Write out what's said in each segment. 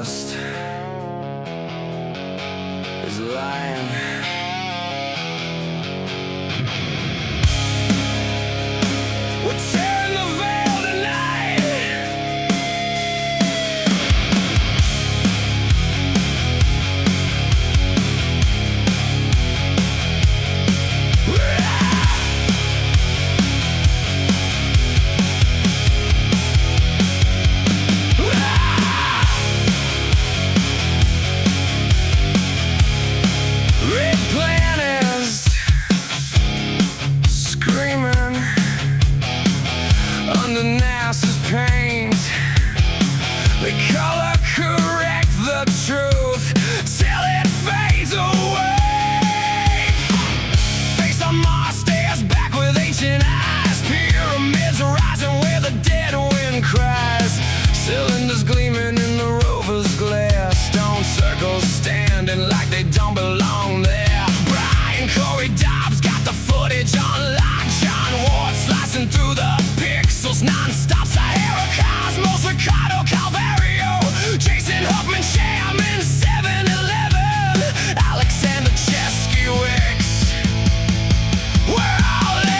dust is lying. We're tearing the veil tonight. Red planners screaming under NASA's paint. They color correct the truth till it fades away. Face on Mars stares back with ancient eyes. Pyramids rising where the dead wind cries. Cylinders gleaming in the rover's glare. Stone circles standing like they don't belong there. Brian Corey Dobbs got the footage on lock. John Ward slicing through the pixels non-stop. Sahara Cosmos, Ricardo Calvario, Jason Huffman, Shaman, 7-Eleven, Alexander Cheskiewicz. We're all in.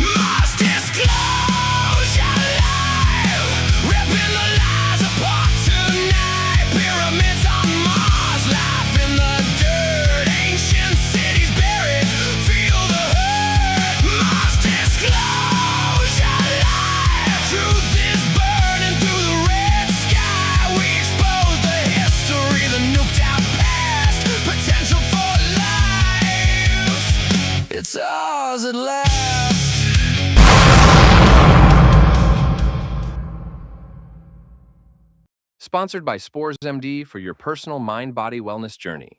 Mars Disclosure Live, ripping the lies apart tonight. Pyramids on Mars, life in the dirt, ancient cities buried. Feel the hurt. Mars Disclosure Live, truth is burning through the red sky. We expose the history, the nuked out past, potential for life. It's ours at last. Sponsored by Spores MD for your personal mind-body wellness journey.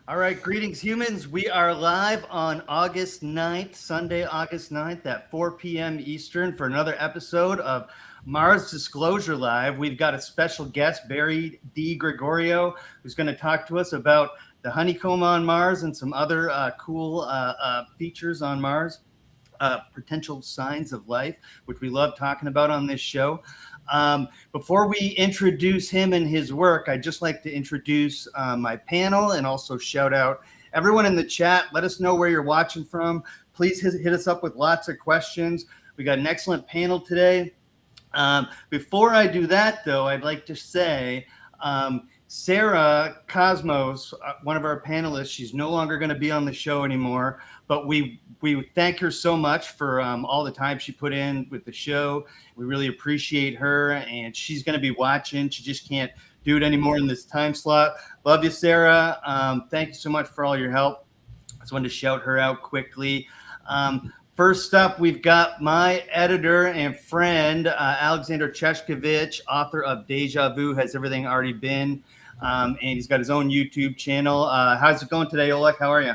All right, greetings humans. We are live on August 9th, Sunday, August 9th at 4 p.m. Eastern for another episode of Mars Disclosure Live. We've got a special guest, Barry D. Gregorio, who's going to talk to us about the honeycomb on Mars and some other cool features on Mars, potential signs of life, which we love talking about on this show. Before we introduce him and his work, I'd just like to introduce my panel and also shout out everyone in the chat. Let us know where you're watching from. Please hit us up with lots of questions. We got an excellent panel today. Before I do that, though, I'd like to say Sarah Cosmos, one of our panelists, she's no longer going to be on the show anymore, but we thank her so much for all the time she put in with the show. We really appreciate her, and she's going to be watching. She just can't do it anymore in this time slot. Love you, Sarah. Thank you so much for all your help. I just wanted to shout her out quickly. First up, we've got my editor and friend, Alexander Cheshkovich, author of Deja Vu, Has Everything Already Been? And he's got his own YouTube channel. How's it going today, Oleg? How are you?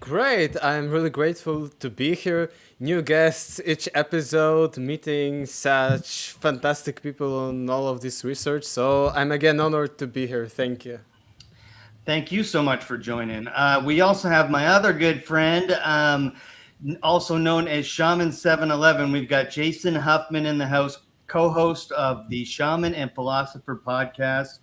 Great. I'm really grateful to be here. New guests each episode, meeting such fantastic people on all of this research. So I'm again honored to be here. Thank you. Thank you so much for joining. We also have my other good friend, also known as Shaman 7-Eleven. We've got Jason Huffman in the house, co-host of the Shaman and Philosopher podcast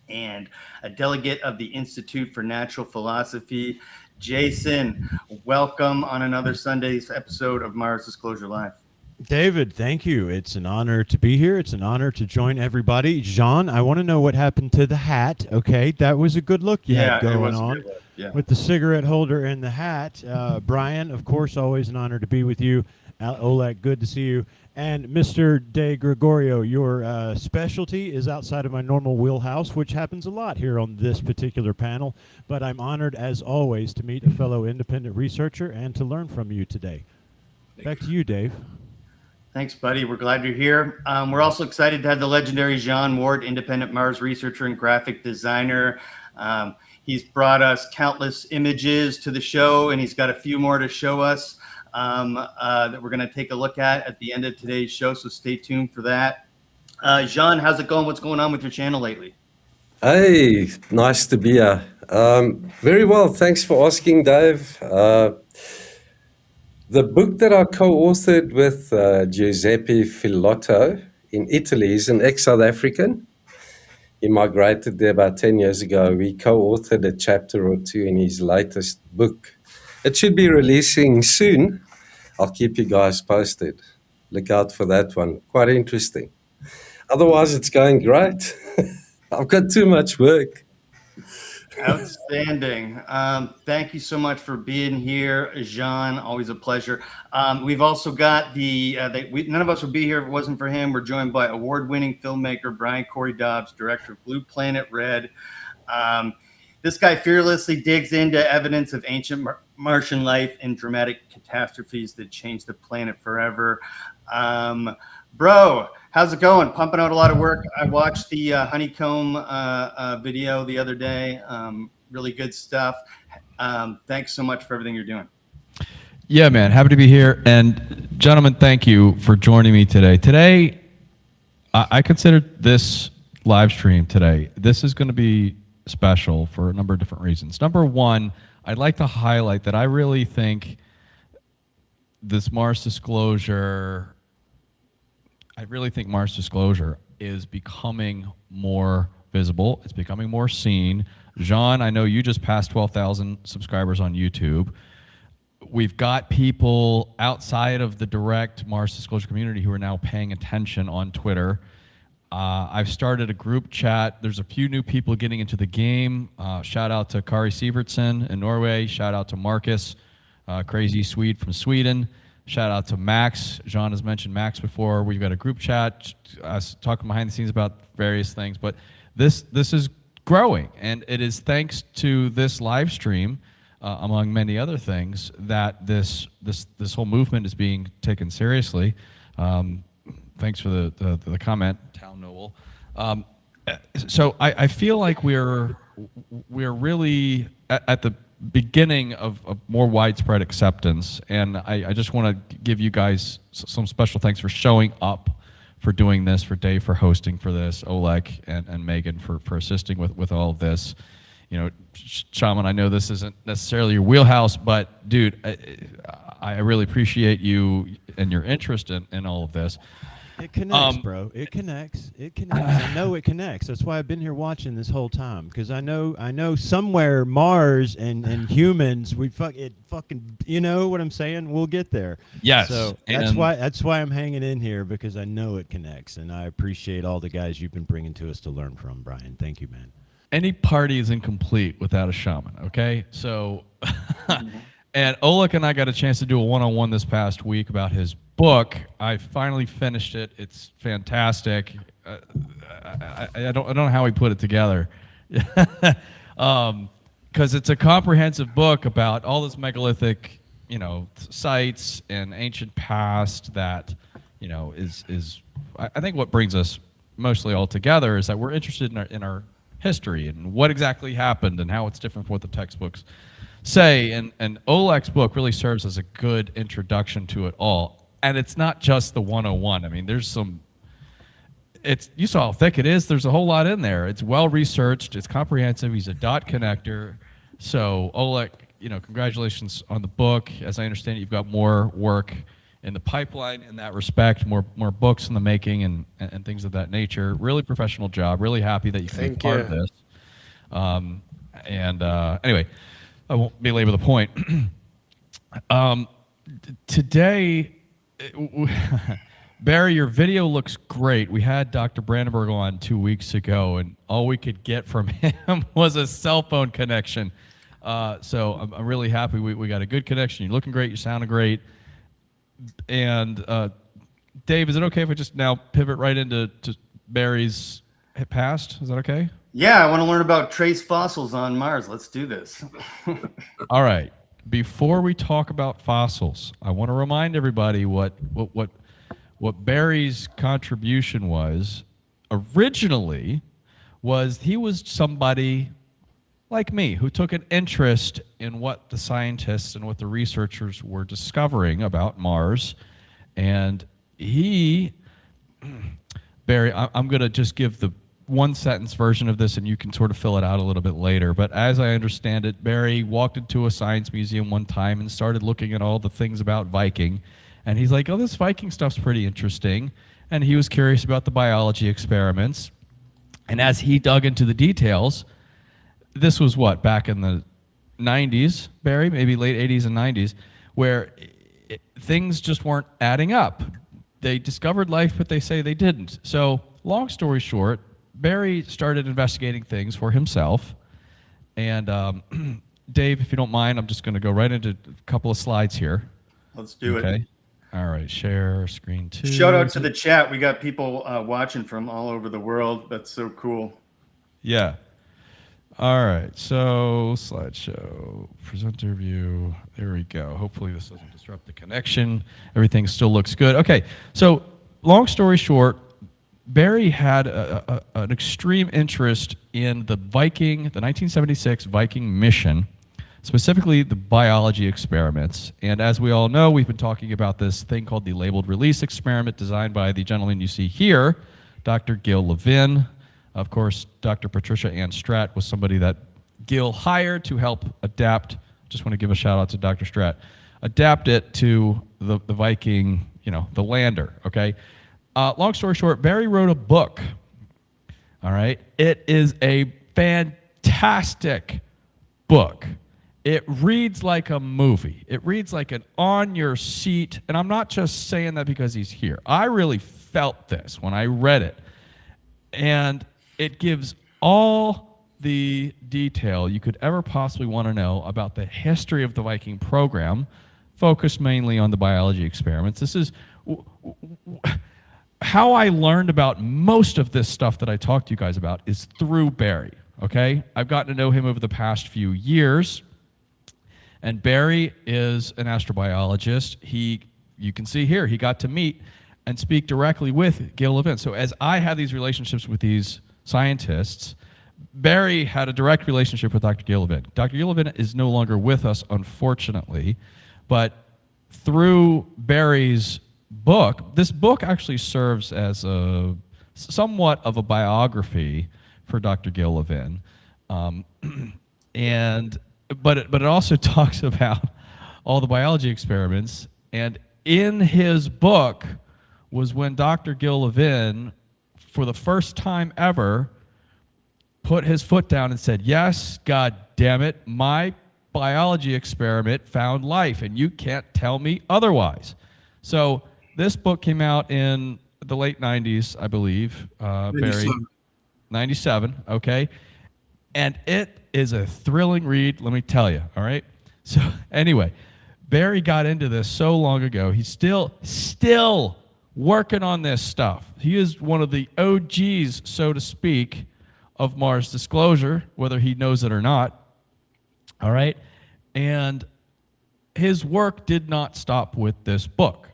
and a delegate of the Institute for Natural Philosophy. Jason, welcome on another Sunday's episode of Mars Disclosure Live. David, thank you. It's an honor to be here. It's an honor to join everybody. Jean, I want to know what happened to the hat. Okay, that was a good look you had going on with the cigarette holder and the hat. Brian, of course, always an honor to be with you. Oleg, good to see you. And Mr. De Gregorio, your specialty is outside of my normal wheelhouse, which happens a lot here on this particular panel. But I'm honored, as always, to meet a fellow independent researcher and to learn from you today. Back to you, Dave. Thanks, buddy. We're glad you're here. We're also excited to have the legendary John Ward, independent Mars researcher and graphic designer. He's brought us countless images to the show, and he's got a few more to show us that we're going to take a look at the end of today's show, so stay tuned for that. Jean, how's it going? What's going on with your channel lately? Hey, nice to be here. Very well, thanks for asking, Dave. The book that I co-authored with Giuseppe Filotto in Italy, he's an ex-South African. He migrated there about 10 years ago. We co-authored a chapter or two in his latest book. It should be releasing soon. I'll keep you guys posted. Look out for that one. Quite interesting. Otherwise, it's going great. I've got too much work. Outstanding. Thank you so much for being here, Jean. Always a pleasure. We've also got none of us would be here if it wasn't for him. We're joined by award-winning filmmaker Brian Corey Dobbs, director of Blue Planet Red. This guy fearlessly digs into evidence of ancient Martian life and dramatic catastrophes that changed the planet forever. Bro, how's it going? Pumping out a lot of work. I watched the Honeycomb video the other day. Really good stuff. Thanks so much for everything you're doing. Yeah, man. Happy to be here. And gentlemen, thank you for joining me today. Today, I consider this live stream today, this is going to be special for a number of different reasons. Number one, I'd like to highlight that I really think this Mars disclosure, is becoming more visible. It's becoming more seen. Jean, I know you just passed 12,000 subscribers on YouTube. We've got people outside of the direct Mars disclosure community who are now paying attention on Twitter. I've started a group chat. There's a few new people getting into the game. Shout out to Kari Sivertsen in Norway. Shout out to Marcus, crazy Swede from Sweden. Shout out to Max. Jean has mentioned Max before. We've got a group chat talking behind the scenes about various things. But this is growing, and it is thanks to this live stream, among many other things, that this whole movement is being taken seriously. Thanks for the comment, Town Noel. So I feel like we're really at the beginning of more widespread acceptance, and I just want to give you guys some special thanks for showing up, for doing this, for Dave for hosting for this, Oleg and Megan for assisting with all of this. You know, Shaman, I know this isn't necessarily your wheelhouse, but dude, I really appreciate you and your interest in all of this. It connects, bro. It connects. It connects. I know it connects. That's why I've been here watching this whole time, because I know somewhere Mars and humans, fucking, you know what I'm saying? We'll get there. Yes. So that's why I'm hanging in here, because I know it connects, and I appreciate all the guys you've been bringing to us to learn from, Brian. Thank you, man. Any party is incomplete without a shaman, okay? So, and Oleg and I got a chance to do a one-on-one this past week about his book. I finally finished it. It's fantastic. I don't know how he put it together, because it's a comprehensive book about all this megalithic, sites and ancient past that, is I think what brings us mostly all together is that we're interested in our history and what exactly happened and how it's different from what the textbooks say. And Oleg's book really serves as a good introduction to it all. And it's not just the 101. I mean, you saw how thick it is. There's a whole lot in there. It's well researched. It's comprehensive. He's a dot connector. So Oleg, congratulations on the book. As I understand it, you've got more work in the pipeline in that respect, more books in the making and things of that nature. Really professional job. Really happy that you can be part of this. Anyway, I won't belabor the point. Today, Barry, your video looks great. We had Dr. Brandenburg on 2 weeks ago, and all we could get from him was a cell phone connection. So I'm really happy we got a good connection. You're looking great. You're sounding great. And Dave, is it okay if I just now pivot right into Barry's past? Is that okay? Yeah, I want to learn about trace fossils on Mars. Let's do this. All right. Before we talk about fossils, I want to remind everybody what Barry's contribution was. Originally, he was somebody like me who took an interest in what the scientists and what the researchers were discovering about Mars. And Barry, I'm going to just give the one sentence version of this, and you can sort of fill it out a little bit later. But as I understand it, Barry walked into a science museum one time and started looking at all the things about Viking. And he's like, oh, this Viking stuff's pretty interesting. And he was curious about the biology experiments. And as he dug into the details, this was what, back in the 90s, Barry, maybe late 80s and 90s, where things just weren't adding up. They discovered life, but they say they didn't. So long story short, Barry started investigating things for himself. And Dave, if you don't mind, I'm just going to go right into a couple of slides here. Let's do it. Okay. All right, share screen 2. Shout out to the chat. We got people watching from all over the world. That's so cool. Yeah. All right, so slideshow, presenter view. There we go. Hopefully this doesn't disrupt the connection. Everything still looks good. Okay, so long story short, Barry had an extreme interest in the 1976 Viking mission, specifically the biology experiments. And as we all know, we've been talking about this thing called the labeled release experiment designed by the gentleman you see here, Dr. Gil Levin. Of course, Dr. Patricia Ann Stratt was somebody that Gil hired to help adapt. Just want to give a shout out to Dr. Stratt. Adapt it to the Viking, the lander, okay? Long story short, Barry wrote a book, all right? It is a fantastic book. It reads like a movie. It reads like an on-your-seat, and I'm not just saying that because he's here. I really felt this when I read it. And it gives all the detail you could ever possibly want to know about the history of the Viking program, focused mainly on the biology experiments. This is how I learned about most of this stuff that I talked to you guys about is through Barry, okay? I've gotten to know him over the past few years, and Barry is an astrobiologist. You can see here, he got to meet and speak directly with Gil Levin. So as I had these relationships with these scientists, Barry had a direct relationship with Dr. Gil Levin. Dr. Gil Levin is no longer with us, unfortunately, but through Barry's book, this book actually serves as somewhat of a biography for Dr. Gil Levin, but it also talks about all the biology experiments. And in his book was when Dr. Gil Levin, for the first time ever, put his foot down and said, yes, God damn it, my biology experiment found life, and you can't tell me otherwise. So this book came out in the late 90s, I believe. 97, okay? And it is a thrilling read, let me tell you, all right? So anyway, Barry got into this so long ago. He's still working on this stuff. He is one of the OGs, so to speak, of Mars Disclosure, whether he knows it or not, all right? And his work did not stop with this book.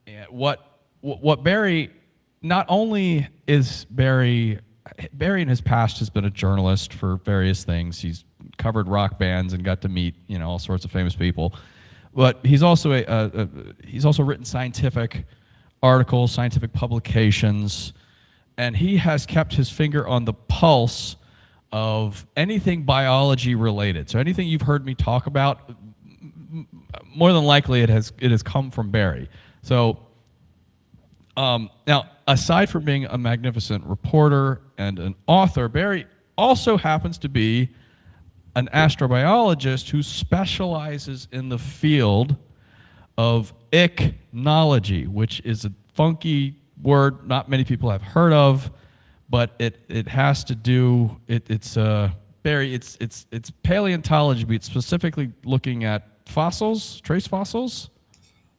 And what Barry, not only is Barry in his past has been a journalist for various things. He's covered rock bands and got to meet, all sorts of famous people. But he's also he's also written scientific articles, scientific publications, and he has kept his finger on the pulse of anything biology related. So anything you've heard me talk about, more than likely it has come from Barry. So now, aside from being a magnificent reporter and an author, Barry also happens to be an astrobiologist who specializes in the field of ichnology, which is a funky word not many people have heard of, but it has to do it's paleontology, but it's specifically looking at fossils, trace fossils.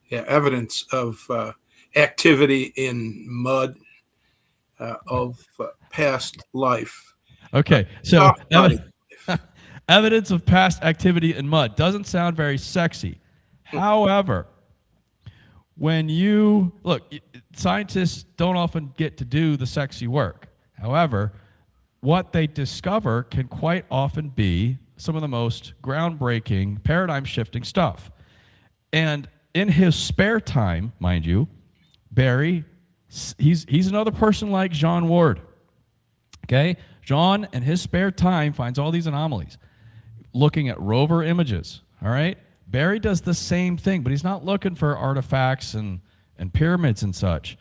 Yeah, evidence of activity in mud of past life. Okay, so evidence of past activity in mud doesn't sound very sexy. However, when you look, scientists don't often get to do the sexy work. However, what they discover can quite often be some of the most groundbreaking, paradigm-shifting stuff. And in his spare time, mind you, Barry, he's another person like John Ward, Okay? John, in his spare time, finds all these anomalies, looking at rover images. All right? Barry does the same thing, but he's not looking for artifacts and pyramids and such.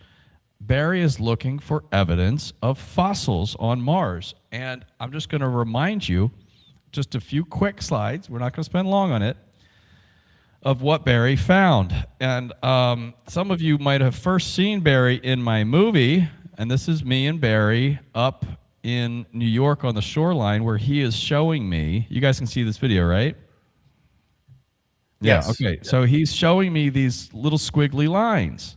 Barry is looking for evidence of fossils on Mars. And I'm just going to remind you, just a few quick slides, we're not going to spend long on it, of what Barry found. And some of you might have first seen Barry in my movie, and this is me and Barry up in New York on the shoreline where he is showing me. You guys can see this video, right? Yes. Yeah, okay. So he's showing me these little squiggly lines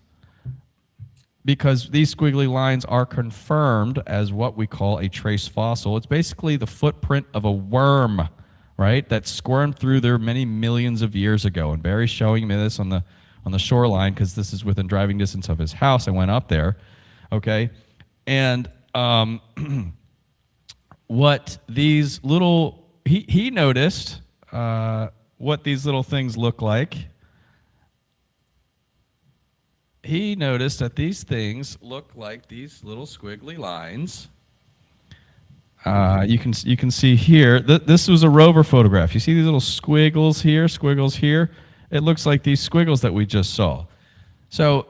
because these squiggly lines are confirmed as what we call a trace fossil. It's basically the footprint of a worm, right, that squirmed through there many millions of years ago. And Barry's showing me this on the shoreline because this is within driving distance of his house. I went up there, okay? And what these little, he noticed what these little things look like. He noticed that these things look like these little squiggly lines. You can see here, this was a rover photograph. You see these little squiggles here? It looks like these squiggles that we just saw. So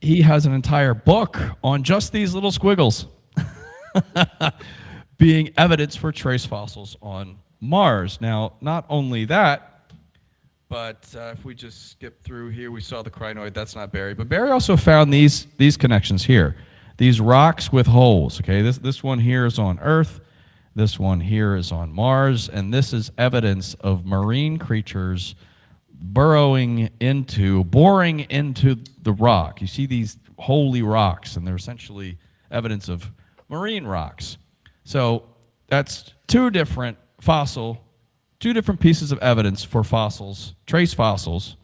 he has an entire book on just these little squiggles being evidence for trace fossils on Mars. Now, not only that, but if we just skip through here, we saw the crinoid. That's not Barry. But Barry also found these connections here. These rocks with holes, okay? This one here is on Earth. This one here is on Mars. And this is evidence of marine creatures boring into the rock. You see these holy rocks, and they're essentially evidence of marine rocks. So that's two different pieces of evidence for fossils, trace fossils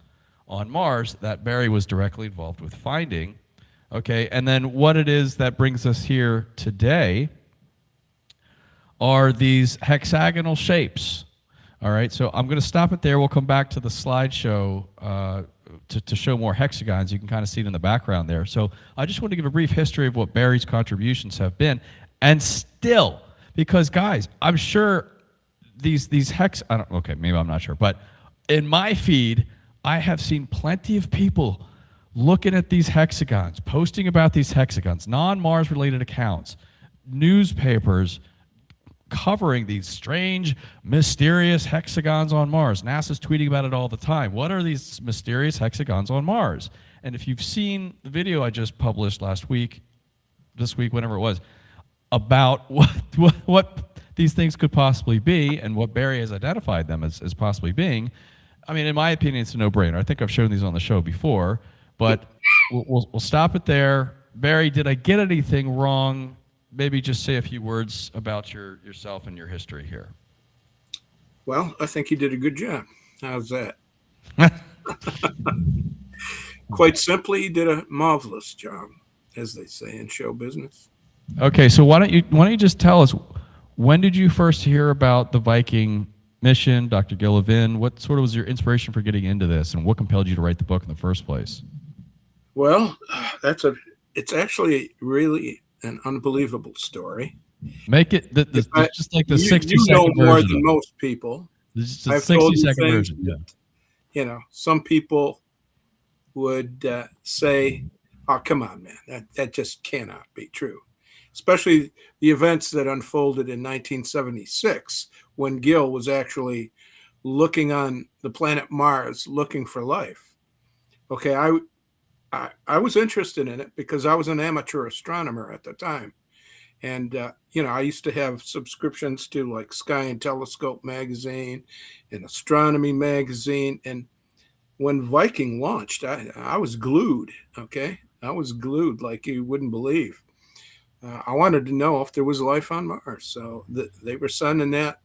on Mars that Barry was directly involved with finding. Okay, and then what it is that brings us here today are these hexagonal shapes. All right, so I'm going to stop it there. We'll come back to the slideshow to show more hexagons. You can kind of see it in the background there. So I just want to give a brief history of what Barry's contributions have been. And still, because guys, I'm sure these okay, maybe I'm not sure, but in my feed, I have seen plenty of people looking at these hexagons, posting about these hexagons, non-Mars related accounts, newspapers covering these strange, mysterious hexagons on Mars. NASA's tweeting about it all the time. What are these mysterious hexagons on Mars? And if you've seen the video I just published this week, whenever it was, about what these things could possibly be and what Barry has identified them as possibly being, I mean, in my opinion, it's a no-brainer. I think I've shown these on the show before, but we'll stop it there. Barry, did I get anything wrong? Maybe just say a few words about yourself and your history here. Well, I think you did a good job. How's that? Quite simply, you did a marvelous job, as they say in show business. Okay, so why don't you just tell us, when did you first hear about the Viking mission, Dr. Gillivan? What sort of was your inspiration for getting into this, and what compelled you to write the book in the first place? Well, it's actually really an unbelievable story. Make it just like the 60-second know more version. than most people. This is just a 60-second version. Yeah. You know, some people would say, "Oh, come on, man, that just cannot be true." Especially the events that unfolded in 1976 when Gil was actually looking on the planet Mars looking for life. Okay, I was interested in it because I was an amateur astronomer at the time. And, I used to have subscriptions to like Sky and Telescope magazine and Astronomy magazine. And when Viking launched, I was glued, okay? I was glued like you wouldn't believe. I wanted to know if there was life on Mars. So they were sending that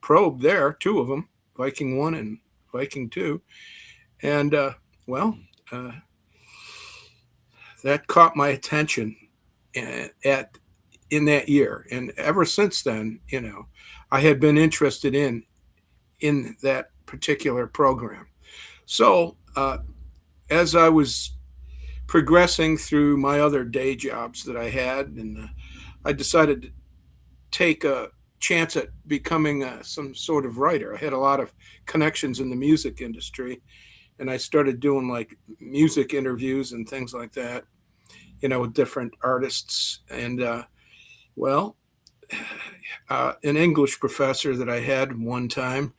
probe there, two of them, Viking 1 and Viking 2. And, that caught my attention in that year. And ever since then, I had been interested in that particular program. So as I was progressing through my other day jobs that I had, and I decided take a chance at becoming some sort of writer. I had a lot of connections in the music industry, and I started doing like music interviews and things like that, with different artists. And an English professor that I had one time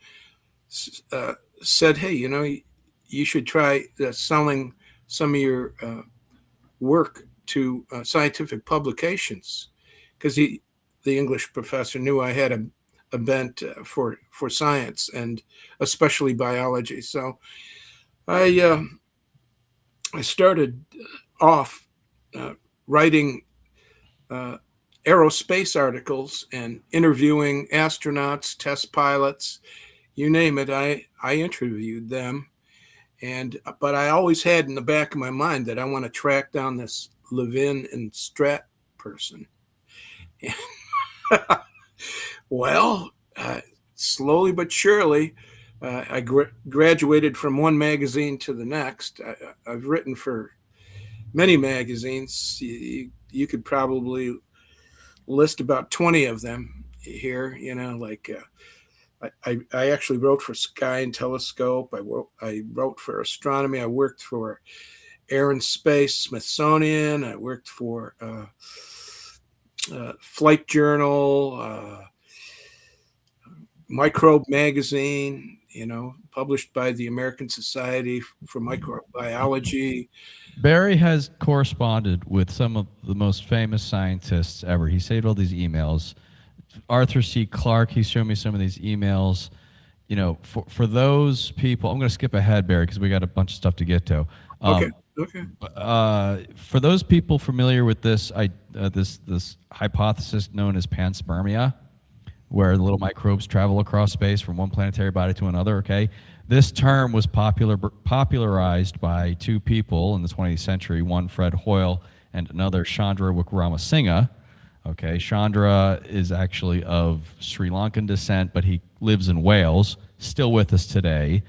said, "Hey, you should try selling some of your work to scientific publications," because the English professor knew I had a bent for science and especially biology. So I started off writing aerospace articles and interviewing astronauts, test pilots, you name it. I interviewed them, but I always had in the back of my mind that I want to track down this Levin and Strat person. Well, slowly but surely, I graduated from one magazine to the next. I've written for many magazines. You could probably list about 20 of them here. I actually wrote for Sky and Telescope. I wrote for Astronomy. I worked for Air and Space, Smithsonian. I worked for Flight Journal, Microbe Magazine, published by the American Society for Microbiology. Barry has corresponded with some of the most famous scientists ever. He saved all these emails. Arthur C. Clarke, he showed me some of these emails. For those people, I'm going to skip ahead, Barry, because we got a bunch of stuff to get to. Okay. For those people familiar with this hypothesis known as panspermia, where the little microbes travel across space from one planetary body to another, okay? This term was popularized by two people in the 20th century, one Fred Hoyle and another Chandra Wickramasinghe. Okay, Chandra is actually of Sri Lankan descent, but he lives in Wales, still with us today.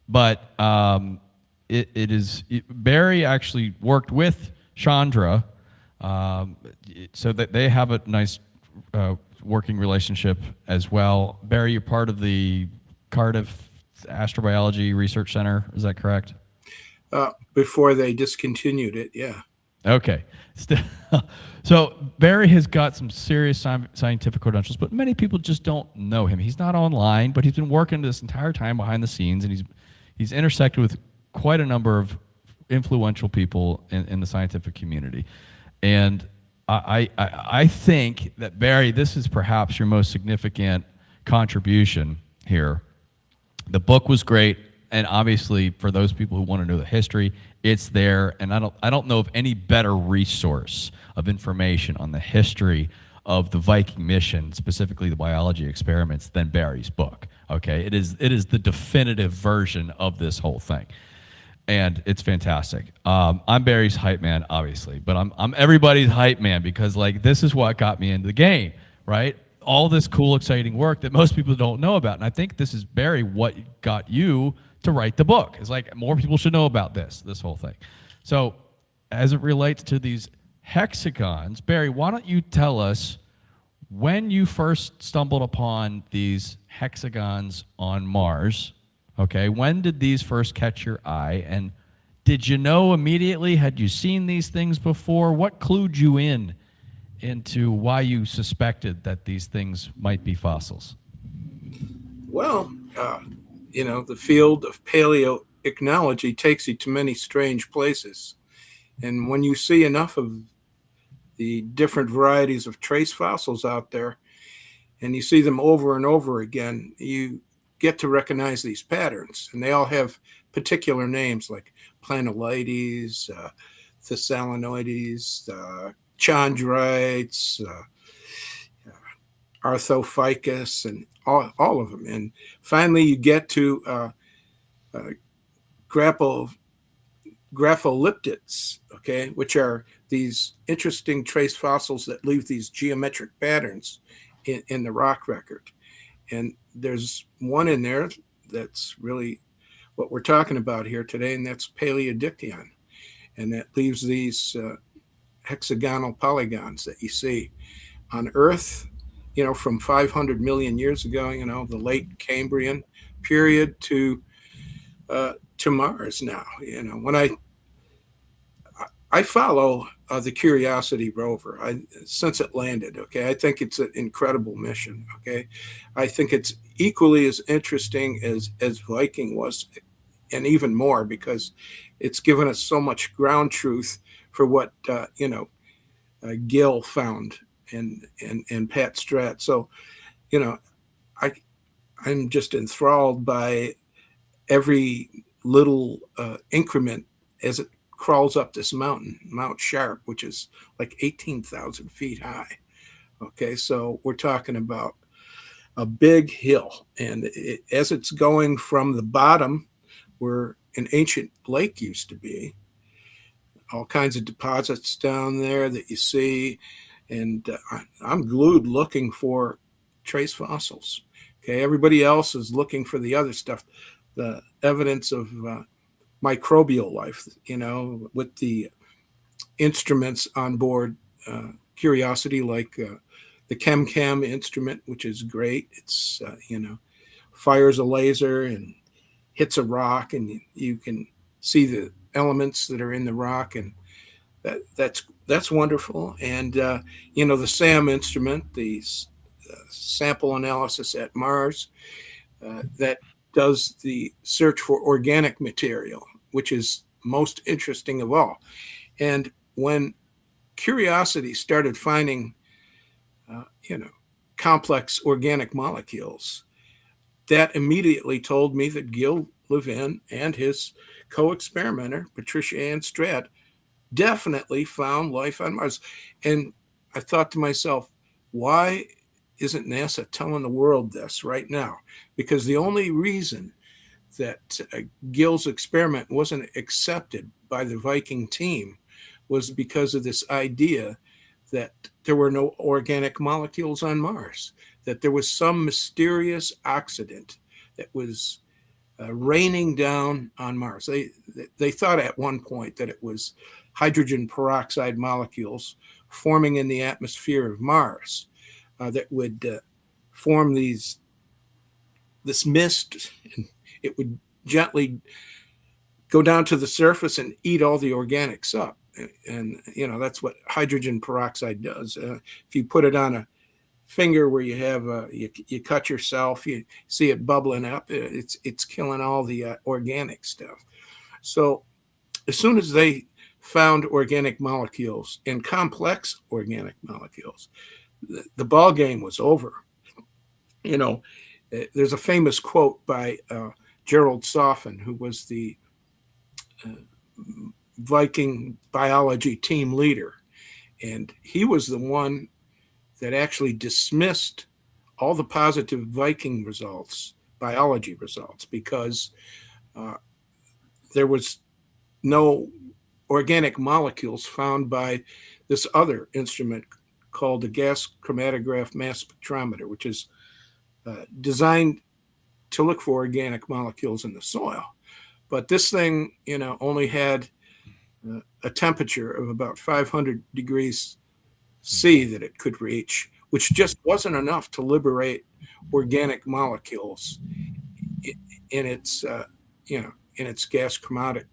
But Barry actually worked with Chandra, so that they have a nice working relationship as well. Barry, you're part of the Cardiff Astrobiology Research Center, is that correct? Before they discontinued it, yeah. Okay. So Barry has got some serious scientific credentials, but many people just don't know him. He's not online, but he's been working this entire time behind the scenes, and he's intersected with quite a number of influential people in the scientific community. And I think that, Barry, this is perhaps your most significant contribution here. The book was great, and obviously for those people who want to know the history, it's there. And I don't know of any better resource of information on the history of the Viking mission, specifically the biology experiments, than Barry's book. Okay, it is the definitive version of this whole thing, and it's fantastic. I'm Barry's hype man, obviously, but I'm everybody's hype man, because this is what got me into the game, right? All this cool, exciting work that most people don't know about, and I think this is, Barry, what got you to write the book. It's more people should know about this whole thing. So, as it relates to these hexagons, Barry, why don't you tell us when you first stumbled upon these hexagons on Mars? Okay, when did these first catch your eye, and did you know immediately? Had you seen these things before? What clued you into why you suspected that these things might be fossils? Well, the field of paleoichnology takes you to many strange places, and when you see enough of the different varieties of trace fossils out there, and you see them over and over again, you get to recognize these patterns, and they all have particular names like Planolides, Thessalinoides, Chondrites, Arthophycus, and all of them. And finally, you get to grapholiptids, okay, which are these interesting trace fossils that leave these geometric patterns in the rock record. And there's one in there that's really what we're talking about here today, and that's Paleodictyon. And that leaves these hexagonal polygons that you see on Earth from 500 million years ago, the late Cambrian period to Mars now. When I follow the Curiosity rover since it landed. Okay, I think it's an incredible mission. Okay, I think it's equally as interesting as Viking was, and even more, because it's given us so much ground truth for what Gil found and Pat Stratt. So I'm just enthralled by every little increment as it crawls up this mountain, Mount Sharp, which is like 18,000 feet high. Okay, so we're talking about a big hill, and as it's going from the bottom where an ancient lake used to be, all kinds of deposits down there that you see, and I'm glued looking for trace fossils. Okay, everybody else is looking for the other stuff, the evidence of microbial life, with the instruments on board Curiosity, like the ChemCam instrument, which is great. It's, fires a laser and hits a rock, and you can see the elements that are in the rock, and that's wonderful. And, the SAM instrument, the sample analysis at Mars, that does the search for organic material, which is most interesting of all. And when Curiosity started finding, complex organic molecules, that immediately told me that Gil Levin and his co-experimenter, Patricia Ann Stratt, definitely found life on Mars. And I thought to myself, why isn't NASA telling the world this right now? Because the only reason that Gil's experiment wasn't accepted by the Viking team was because of this idea that there were no organic molecules on Mars, that there was some mysterious oxidant that was raining down on Mars. They thought at one point that it was hydrogen peroxide molecules forming in the atmosphere of Mars that would form this mist, and it would gently go down to the surface and eat all the organics up. And that's what hydrogen peroxide does. If you put it on a finger where you have you cut yourself, you see it bubbling up, it's killing all the organic stuff. So as soon as they found organic molecules and complex organic molecules, the ball game was over. There's a famous quote by Gerald Soffen, who was the Viking biology team leader, and he was the one that actually dismissed all the positive Viking biology results, because there was no organic molecules found by this other instrument called the gas chromatograph mass spectrometer, which is designed to look for organic molecules in the soil. But this thing, only had a temperature of about 500 degrees C that it could reach, which just wasn't enough to liberate organic molecules in its gas chromatograph.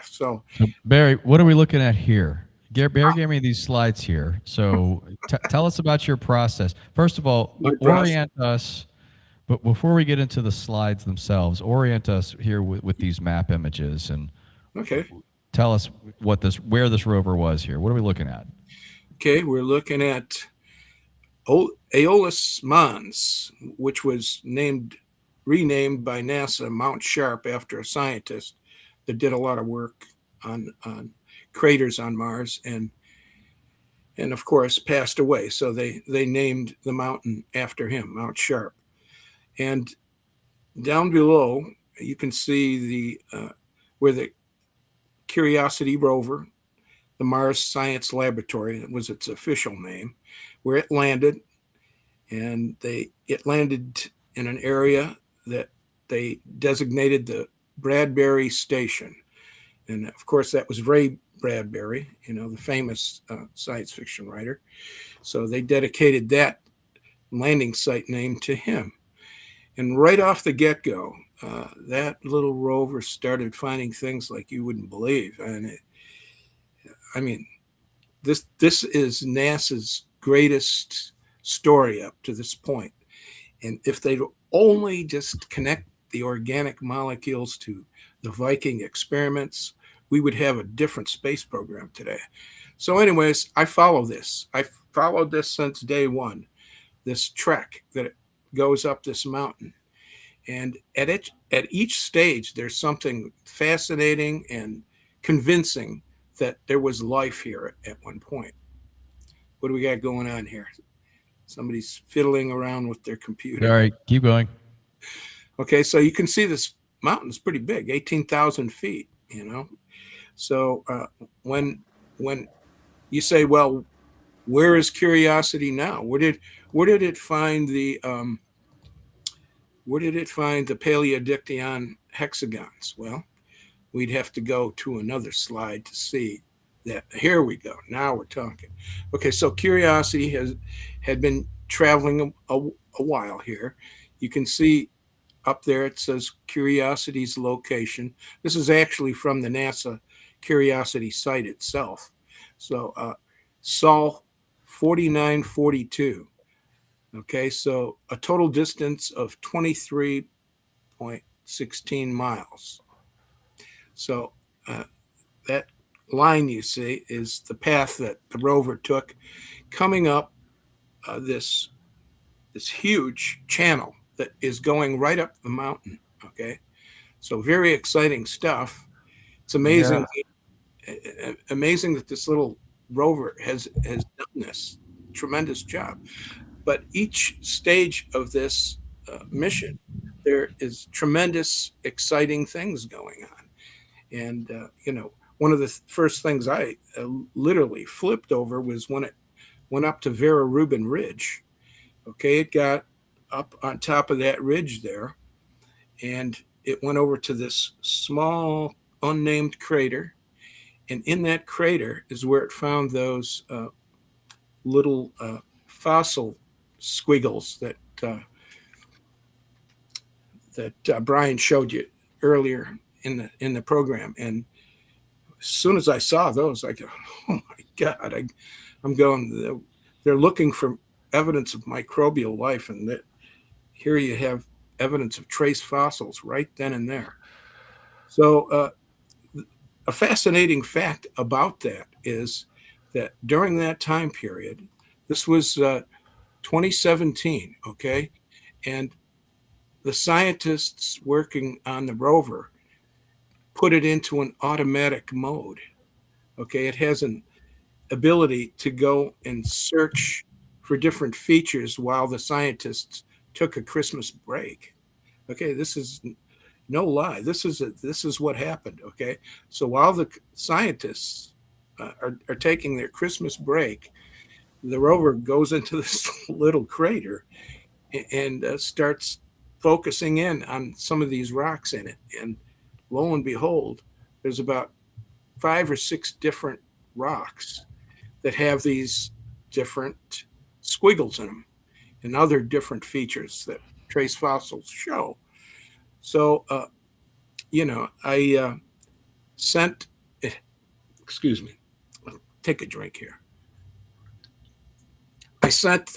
So Barry, what are we looking at here? Barry gave me these slides here. So tell us about your process. First of all, orient us. But before we get into the slides themselves, orient us here with these map images, and tell us where this rover was here. What are we looking at? Okay, we're looking at Aeolus Mons, which was renamed by NASA Mount Sharp after a scientist that did a lot of work on craters on Mars, and of course passed away. So they named the mountain after him, Mount Sharp. And down below, you can see where the Curiosity rover, the Mars Science Laboratory, that was its official name, where it landed. And it landed in an area that they designated the Bradbury Station. And of course, that was Ray Bradbury, the famous science fiction writer. So they dedicated that landing site named to him. And right off the get-go, that little rover started finding things like you wouldn't believe. And this is NASA's greatest story up to this point. And if they'd only just connect the organic molecules to the Viking experiments, we would have a different space program today. So anyways, I follow this. I followed this since day one, this trek that goes up this mountain. And at each stage, there's something fascinating and convincing that there was life here at one point. What do we got going on here? Somebody's fiddling around with their computer. All right, keep going. Okay, so you can see this mountain's pretty big, 18,000 feet, So when you say, well, where is Curiosity now? Where did it find the Paleodictyon hexagons? Well, we'd have to go to another slide to see that. Here we go. Now we're talking. Okay, so Curiosity had been traveling a while here. You can see up there it says Curiosity's location. This is actually from the NASA Curiosity site itself. So Sol 4942. Okay, so a total distance of 23.16 miles. So that line you see is the path that the rover took coming up this huge channel that is going right up the mountain. Okay, so very exciting stuff. It's amazing, amazing that this little rover has done this tremendous job. But each stage of this mission, there is tremendous, exciting things going on. And, one of the first things I literally flipped over was when it went up to Vera Rubin Ridge. Okay, it got up on top of that ridge there, and it went over to this small, unnamed crater. And in that crater is where it found those little fossil squiggles that Brian showed you earlier in the program. And as soon as I saw those, I go, oh my God, I'm going, they're looking for evidence of microbial life, and that here you have evidence of trace fossils right then and there. So a fascinating fact about that is that during that time period, this was 2017, okay? And the scientists working on the rover put it into an automatic mode, okay? It has an ability to go and search for different features while the scientists took a Christmas break. Okay, this is no lie. This is what happened, okay? So while the scientists are taking their Christmas break, the rover goes into this little crater and starts focusing in on some of these rocks in it. And lo and behold, there's about 5 or 6 different rocks that have these different squiggles in them and other different features that trace fossils show. So, I sent, excuse me, I'll take a drink here. I sent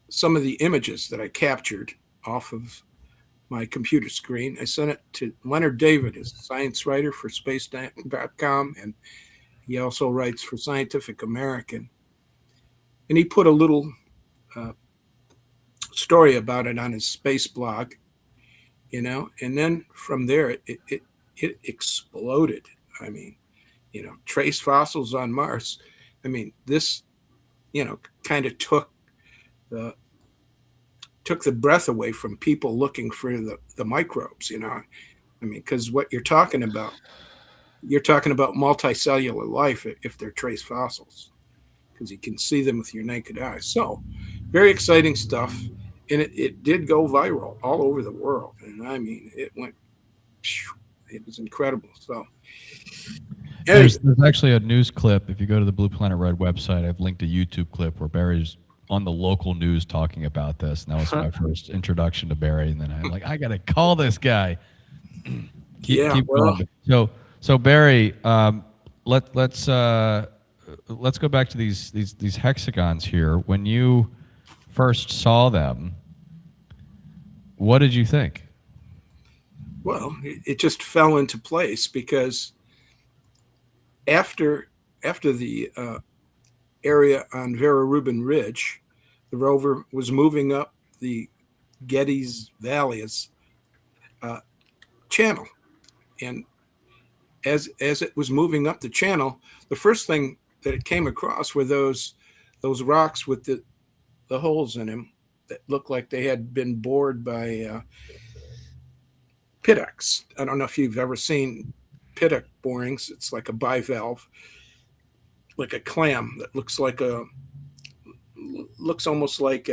some of the images that I captured off of my computer screen. I sent it to Leonard David, who's a science writer for space.com, and he also writes for Scientific American. And he put a little story about it on his space blog, and then from there it exploded. I mean, trace fossils on Mars. I mean, this, kind of took the breath away from people looking for the microbes, I mean, because what you're talking about multicellular life if they're trace fossils, because you can see them with your naked eye. So very exciting stuff. And it did go viral all over the world. And I mean, it was incredible. So there's actually a news clip. If you go to the Blue Planet Red website, I've linked a YouTube clip where Barry's on the local news talking about this, and that was my first introduction to Barry. And then I'm like, I gotta call this guy. keep going. So Barry, let's go back to these hexagons here. When you first saw them, what did you think? Well, it just fell into place because after the area on Vera Rubin Ridge, the rover was moving up the Getty's Valley's channel, and as it was moving up the channel, the first thing that it came across were those rocks with the holes in them that looked like they had been bored by pittocks. I don't know if you've ever seen pittock borings. It's like a bivalve, like a clam that looks almost like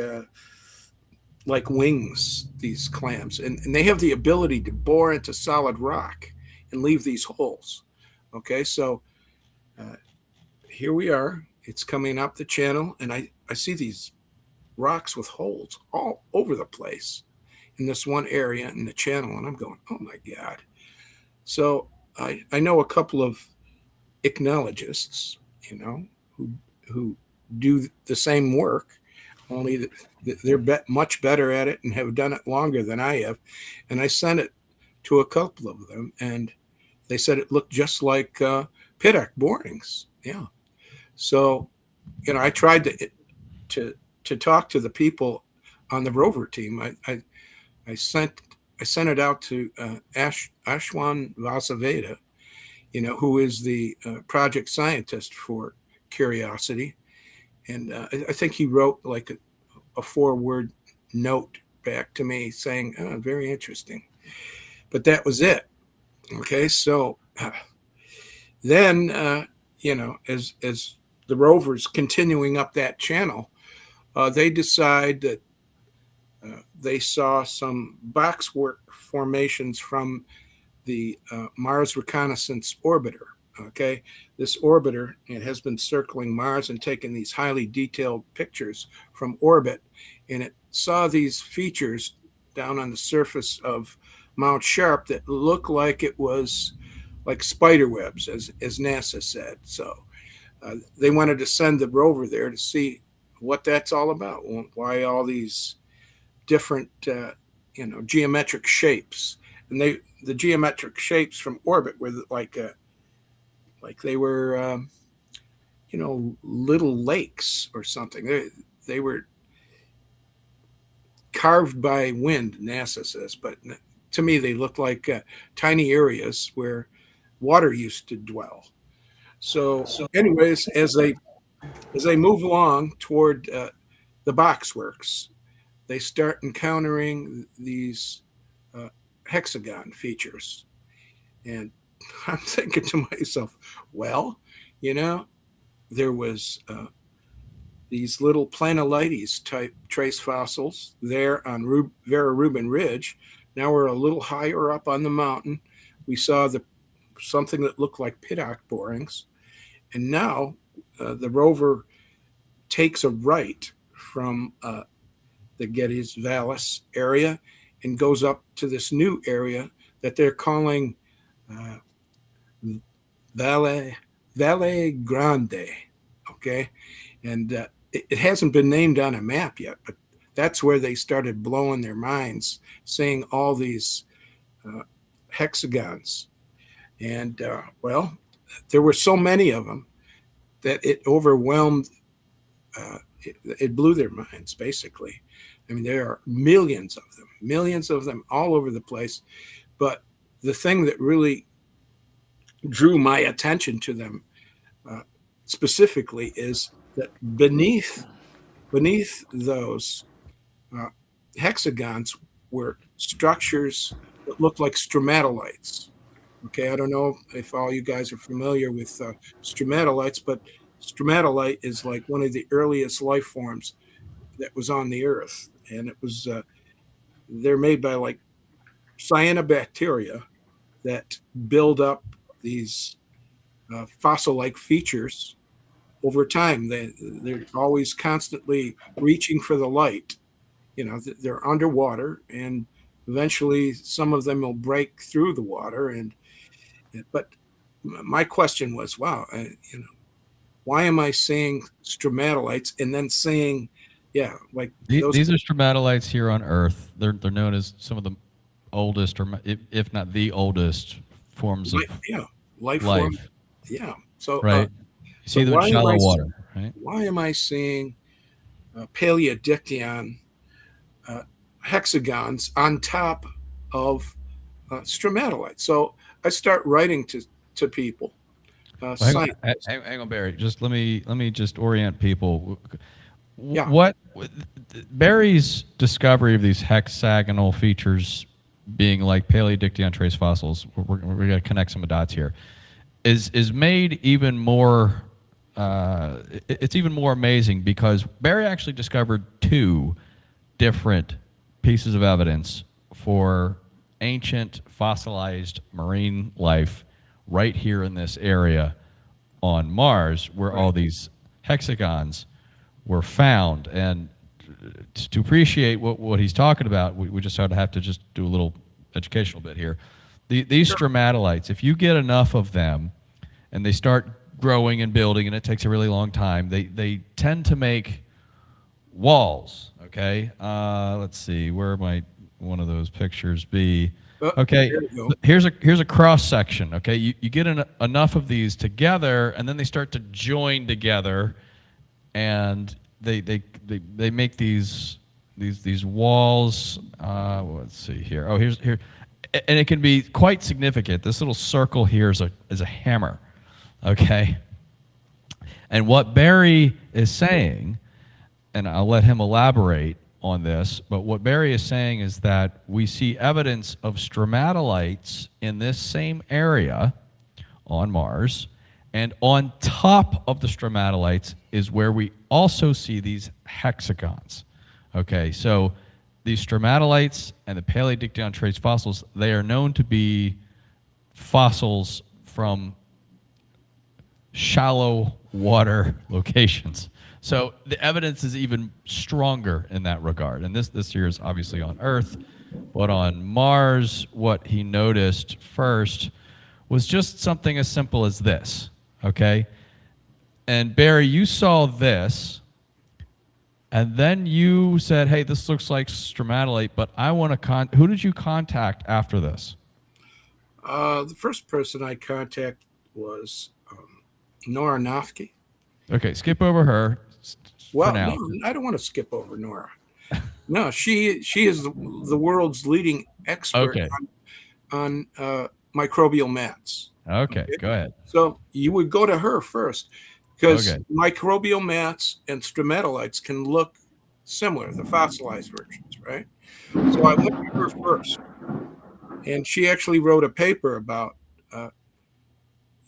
wings, these clams, and they have the ability to bore into solid rock and leave these holes. Okay, so here we are. It's coming up the channel, and I see these rocks with holes all over the place in this one area in the channel, and I'm going, oh my God. So I know a couple of ichnologists, who do the same work, only they're much better at it and have done it longer than I have. And I sent it to a couple of them, and they said it looked just like pittock borings. Yeah. So, I tried to talk to the people on the rover team. I sent it out to Ashwan Vasaveda, who is the project scientist for Curiosity. And I think he wrote like a 4-word note back to me saying, oh, very interesting. But that was it. Okay, so then, as the rover's continuing up that channel, they decide that they saw some boxwork formations from the Mars Reconnaissance Orbiter. Okay, this orbiter, it has been circling Mars and taking these highly detailed pictures from orbit, and it saw these features down on the surface of Mount Sharp that looked like it was like spider webs, as NASA said. So they wanted to send the rover there to see what that's all about, why all these different geometric shapes. And the geometric shapes from orbit were like they were little lakes or something. They were carved by wind, NASA says, but to me they looked like tiny areas where water used to dwell. So anyways, as they move along toward the boxworks, they start encountering these hexagon features. And I'm thinking to myself, well, there was these little Planolites type trace fossils there on Vera Rubin Ridge. Now we're a little higher up on the mountain. We saw something that looked like pittock borings. And now the rover takes a right from the Getty's Vallis area and goes up to this new area that they're calling Valle Grande. Okay, and it hasn't been named on a map yet, but that's where they started blowing their minds, seeing all these hexagons. And well, there were so many of them that it overwhelmed, it blew their minds, basically. I mean, there are millions of them all over the place. But the thing that really drew my attention to them specifically is that beneath those hexagons were structures that looked like stromatolites. Okay, I don't know if all you guys are familiar with stromatolites, but stromatolite is like one of the earliest life forms that was on the Earth, and it was they're made by like cyanobacteria that build up these fossil-like features over time, they're always constantly reaching for the light. They're underwater, and eventually some of them will break through the water. But my question was, wow, why am I seeing stromatolites and then seeing, like these are stromatolites here on Earth. They're known as some of the oldest, or if not the oldest, forms of life. Yeah. So right. You see them in shallow water, right? Why am I seeing Paleodictyon hexagons on top of stromatolites? So I start writing to people. Hang on, Barry. Just let me just orient people. Yeah. What Barry's discovery of these hexagonal features being like Paleodictyon trace fossils, we're going to connect some dots here, is made even more, it's even more amazing because Barry actually discovered 2 different pieces of evidence for ancient fossilized marine life right here in this area on Mars, where all these hexagons were found. And to appreciate what he's talking about, we just sort of have to just do a little educational bit here. These stromatolites, if you get enough of them and they start growing and building, and it takes a really long time, they tend to make walls. Okay, let's see, where might one of those pictures be? Okay, here's a cross section. Okay, you get enough of these together, and then they start to join together, and they make these walls. Let's see here. Oh, here, and it can be quite significant. This little circle here is a hammer. Okay, and what Barry is saying, and I'll let him elaborate on this, but what Barry is saying is that we see evidence of stromatolites in this same area on Mars, and on top of the stromatolites is where we also see these hexagons. Okay, so these stromatolites and the Paleodictyon trace fossils, they are known to be fossils from shallow water locations. So the evidence is even stronger in that regard. And this here is obviously on Earth, but on Mars, what he noticed first was just something as simple as this, okay? And Barry, you saw this, and then you said, hey, this looks like stromatolite, but I want to who did you contact after this? The first person I contacted was Nora Nofke. Okay, skip over her. Well, no, I don't want to skip over Nora. No, she is the world's leading expert on microbial mats. Okay, go ahead. So you would go to her first because microbial mats and stromatolites can look similar, the fossilized versions, right? So I went to her first, and she actually wrote a paper about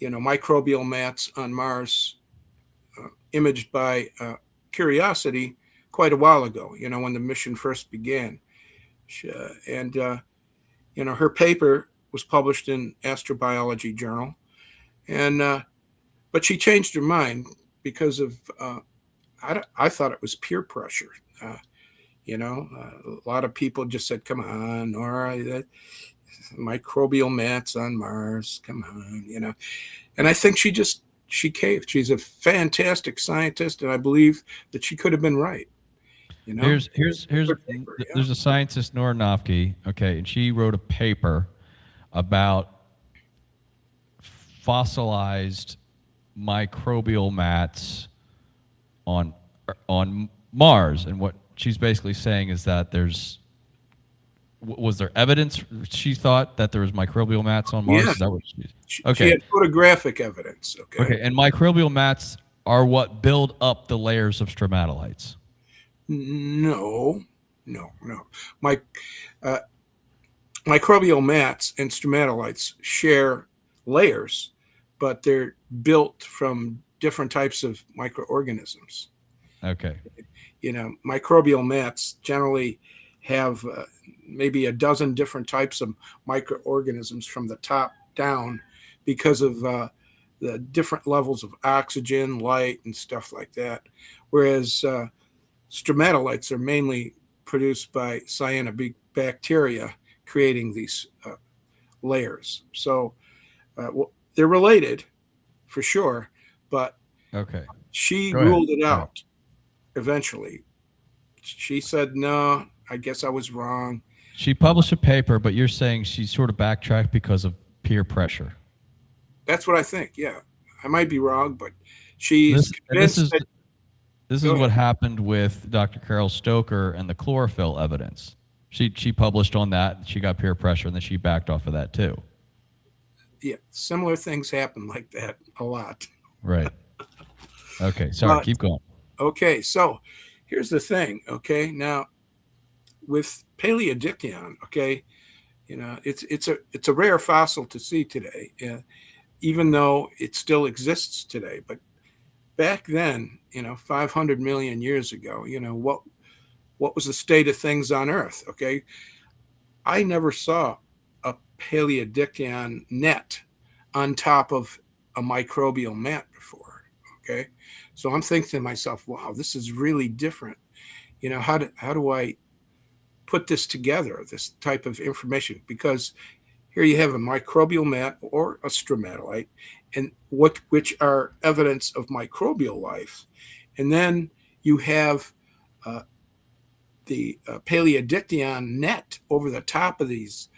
microbial mats on Mars, imaged by Curiosity quite a while ago, when the mission first began. And her paper was published in Astrobiology Journal. And but she changed her mind because of, I thought it was peer pressure. A lot of people just said, come on, Nora, microbial mats on Mars, come on, And I think she caved. She's a fantastic scientist, and I believe that she could have been right. There's a scientist, Nora Nofke, okay, and she wrote a paper about fossilized microbial mats on Mars, and what she's basically saying is that was there evidence she thought that there was microbial mats on Mars? Yeah. Is that what she had photographic evidence. Okay, and microbial mats are what build up the layers of stromatolites. No. Microbial mats and stromatolites share layers, but they're built from different types of microorganisms. Okay. Microbial mats generally have maybe a dozen different types of microorganisms from the top down because of the different levels of oxygen, light, and stuff like that. Whereas stromatolites are mainly produced by cyanobacteria creating these layers. So well, they're related for sure, but Okay. she Go ahead. ruled it Go ahead. out eventually. She said, no, I guess I was wrong. She published a paper, but you're saying she sort of backtracked because of peer pressure. That's what I think. Yeah, I might be wrong, but she's convinced that. This is what happened with Dr. Carol Stoker and the chlorophyll evidence. She published on that. She got peer pressure, and then she backed off of that too. Yeah, similar things happen like that a lot. Right. Okay. Sorry. Keep going. Okay. So here's the thing. Okay. Now with Paleodictyon, okay, it's a rare fossil to see today, even though it still exists today. But back then, 500 million years ago, what was the state of things on Earth? Okay, I never saw a Paleodictyon net on top of a microbial mat before. Okay, so I'm thinking to myself, wow, this is really different. How do I put this together, this type of information? Because here you have a microbial mat or a stromatolite, and which are evidence of microbial life. And then you have the Paleodictyon net over the top of these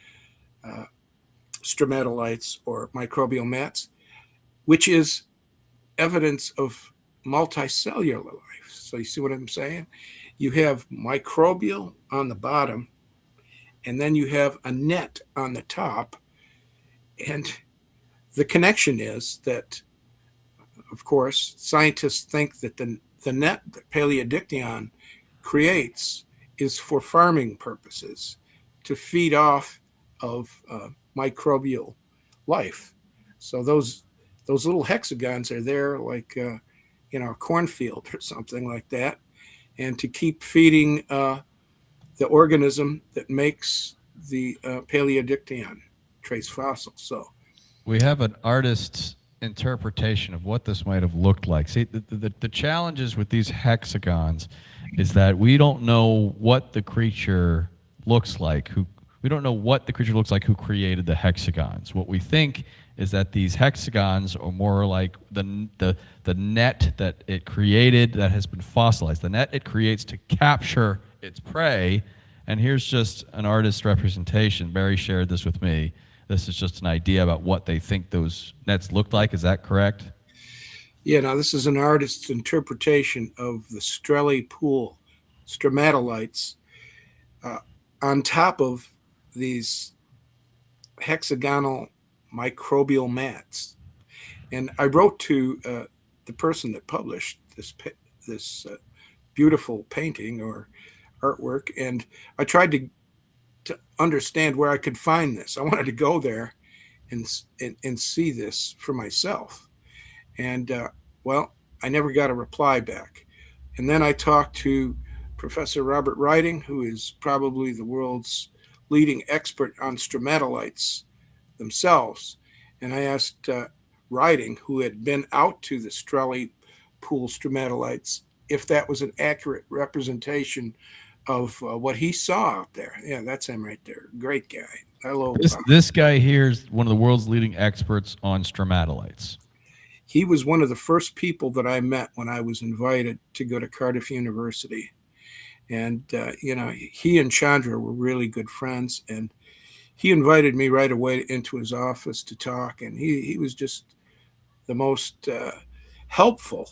stromatolites or microbial mats, which is evidence of multicellular life. So you see what I'm saying? You have microbial on the bottom, and then you have a net on the top. And the connection is that, of course, scientists think that the net that Paleodictyon creates is for farming purposes, to feed off of microbial life. So those little hexagons are there like a cornfield or something like that, and to keep feeding the organism that makes the Paleodictyon trace fossil. So we have an artist's interpretation of what this might have looked like. See, the challenges with these hexagons is that we don't know what the creature looks like. We don't know what the creature looks like who created the hexagons. What we think is that these hexagons are more like the net that it created that has been fossilized, the net it creates to capture its prey. And here's just an artist's representation. Barry shared this with me. This is just an idea about what they think those nets looked like. Is that correct? Yeah, now this is an artist's interpretation of the Strelly Pool stromatolites on top of these hexagonal microbial mats. And I wrote to the person that published this beautiful painting or artwork, and I tried to understand where I could find this. I wanted to go there and see this for myself. And well, I never got a reply back. And then I talked to Professor Robert Riding, who is probably the world's leading expert on stromatolites themselves. And I asked Riding, who had been out to the Strelly Pool stromatolites, if that was an accurate representation of what he saw out there. Yeah, that's him right there. Great guy. Hello. This guy here is one of the world's leading experts on stromatolites. He was one of the first people that I met when I was invited to go to Cardiff University. And, he and Chandra were really good friends. And he invited me right away into his office to talk. And he was just the most helpful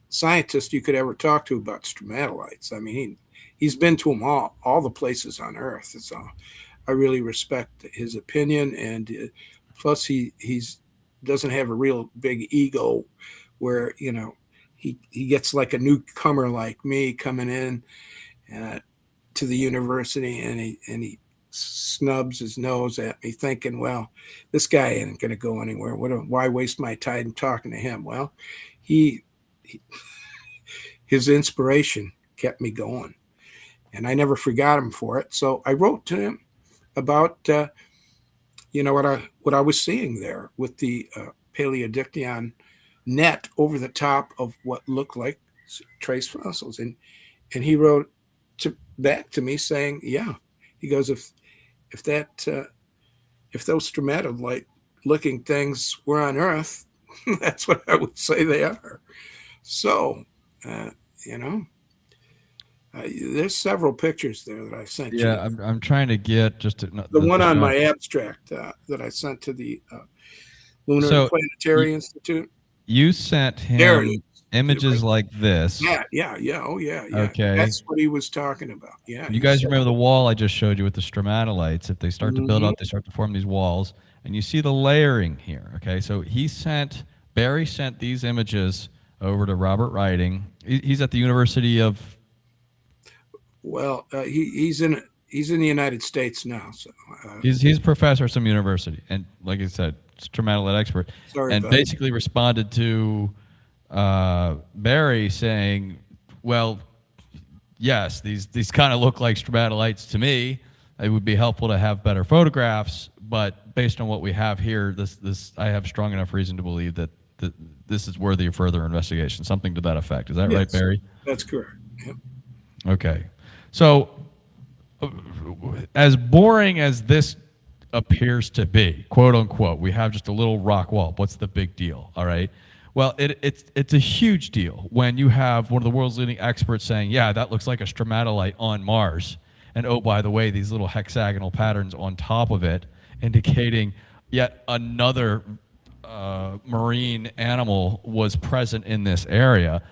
scientist you could ever talk to about stromatolites. I mean, he's been to them all the places on Earth. So I really respect his opinion. And plus, he doesn't have a real big ego where, he gets like a newcomer like me coming in to the university, and he snubs his nose at me thinking, well, this guy ain't going to go anywhere. Why waste my time talking to him? Well, his inspiration kept me going, and I never forgot him for it. So I wrote to him about, what I was seeing there with the paleodictyon net over the top of what looked like trace fossils. And he wrote back to me saying, yeah, he goes, if those stromatolite looking things were on Earth, that's what I would say they are. So, there's several pictures there that I sent you. Yeah, I'm trying to get just the one on my abstract that I sent to the Lunar and Planetary Institute. You sent him images like this. Yeah. Oh, yeah. Okay. That's what he was talking about. Yeah. You guys remember the wall I just showed you with the stromatolites? If they start to build up, they start to form these walls. And you see the layering here. Okay, so Barry sent these images over to Robert Riding. He's at the University of... Well, he's in the United States now. So he's a professor at some university, and like I said, stromatolite expert. And basically responded to Barry saying, "Well, yes, these kind of look like stromatolites to me. It would be helpful to have better photographs, but based on what we have here, I have strong enough reason to believe that this is worthy of further investigation." Something to that effect. Is that right, Barry? That's correct. Yep. Okay. So, as boring as this appears to be, quote unquote, we have just a little rock wall. What's the big deal? All right. Well, it's a huge deal when you have one of the world's leading experts saying, yeah, that looks like a stromatolite on Mars. And oh, by the way, these little hexagonal patterns on top of it indicating yet another marine animal was present in this area.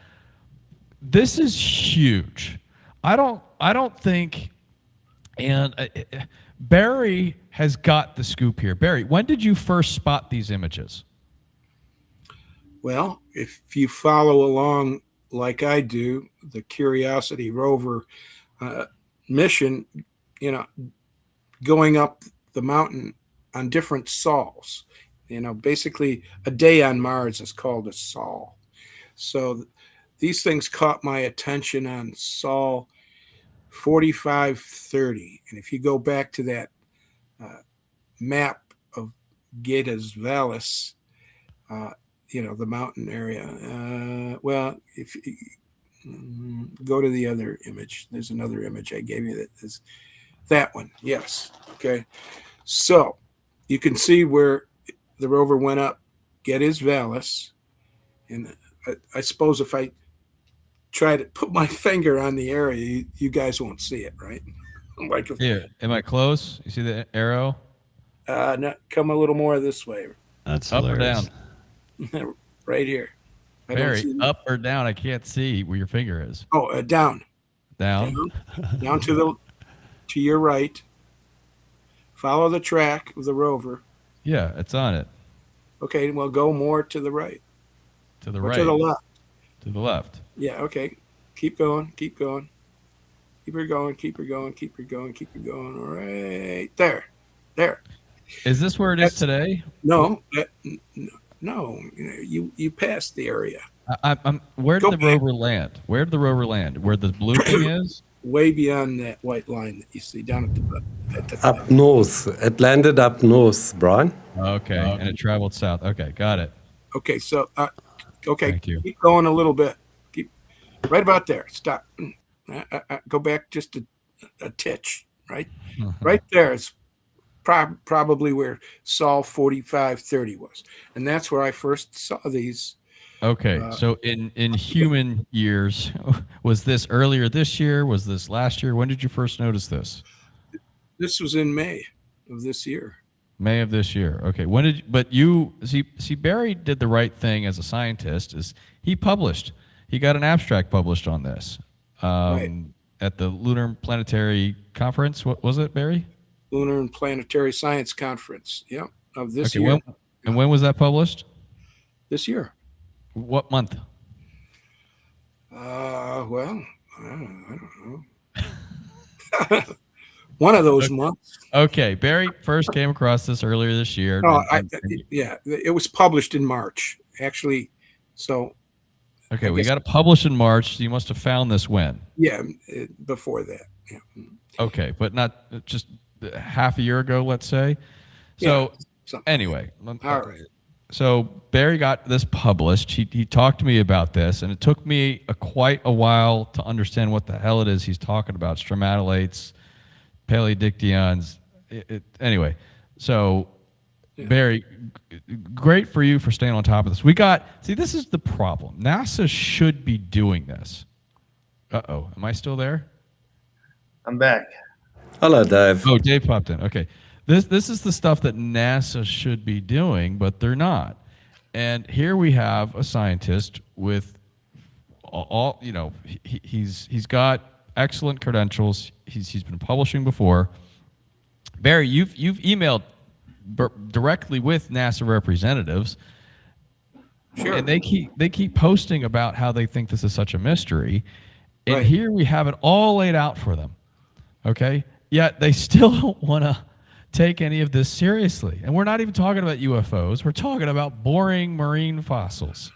This is huge. I don't think, and Barry has got the scoop here. Barry, when did you first spot these images? Well, if you follow along like I do, the Curiosity rover mission, going up the mountain on different sols. Basically a day on Mars is called a sol. So these things caught my attention on sol 4530. And if you go back to that map of Getas Vallis, the mountain area, if you go to the other image, there's another image I gave you that is that one. Yes. Okay. So you can see where the rover went up Getas Vallis. And I suppose if I try to put my finger on the area, you guys won't see it, right? Here, am I close? You see the arrow? No, come a little more this way. That's up hilarious. Or down? Right here. Barry, up or down? I can't see where your finger is. Oh, down. Down to your right. Follow the track of the rover. Yeah, it's on it. Okay, well, go more to the right. To the or right. To the left. To the left. Yeah, okay. Keep going. Keep her going. Keep her going. All right. There. Is this where it is today? No. No. You passed the area. Where did the rover land? Where did the rover land? Where the blue thing is? Way beyond that white line that you see down at the Up north. It landed up north, Brian. Okay. And it traveled south. Okay, got it. Okay, so okay, thank you. Keep going a little bit. Keep right about there. Stop. Go back just a titch. Right, right there is probably where Sol 4530 was, and that's where I first saw these. Okay, so in human years, was this earlier this year? Was this last year? When did you first notice this? This was in May of this year. May of this year. Okay. When did but you see Barry did the right thing as a scientist is he published. He got an abstract published on this. Right. At the Lunar and Planetary Conference. What was it, Barry? Lunar and Planetary Science Conference. Yeah, of this year. When was that published? This year. What month? Well, I don't know. One of those months. Okay, Barry first came across this earlier this year. Oh, yeah, it was published in March, actually. So. Okay, we got it published in March. So you must have found this when? Yeah, before that. Yeah. Okay, but not just half a year ago, let's say. So yeah, anyway, all right. So Barry got this published. He talked to me about this, and it took me quite a while to understand what the hell it is he's talking about. Stromatolates, paleodictyons. Anyway, so Barry, great for you for staying on top of this. This is the problem. NASA should be doing this. Uh-oh, am I still there? I'm back. Hello, Dave. Oh, Dave popped in. Okay. This is the stuff that NASA should be doing, but they're not. And here we have a scientist with all he's got excellent credentials. He's been publishing before. Barry, you've emailed directly with NASA representatives. Sure. And they keep posting about how they think this is such a mystery. And here we have it all laid out for them. Okay? Yet they still don't want to take any of this seriously. And we're not even talking about UFOs. We're talking about boring marine fossils,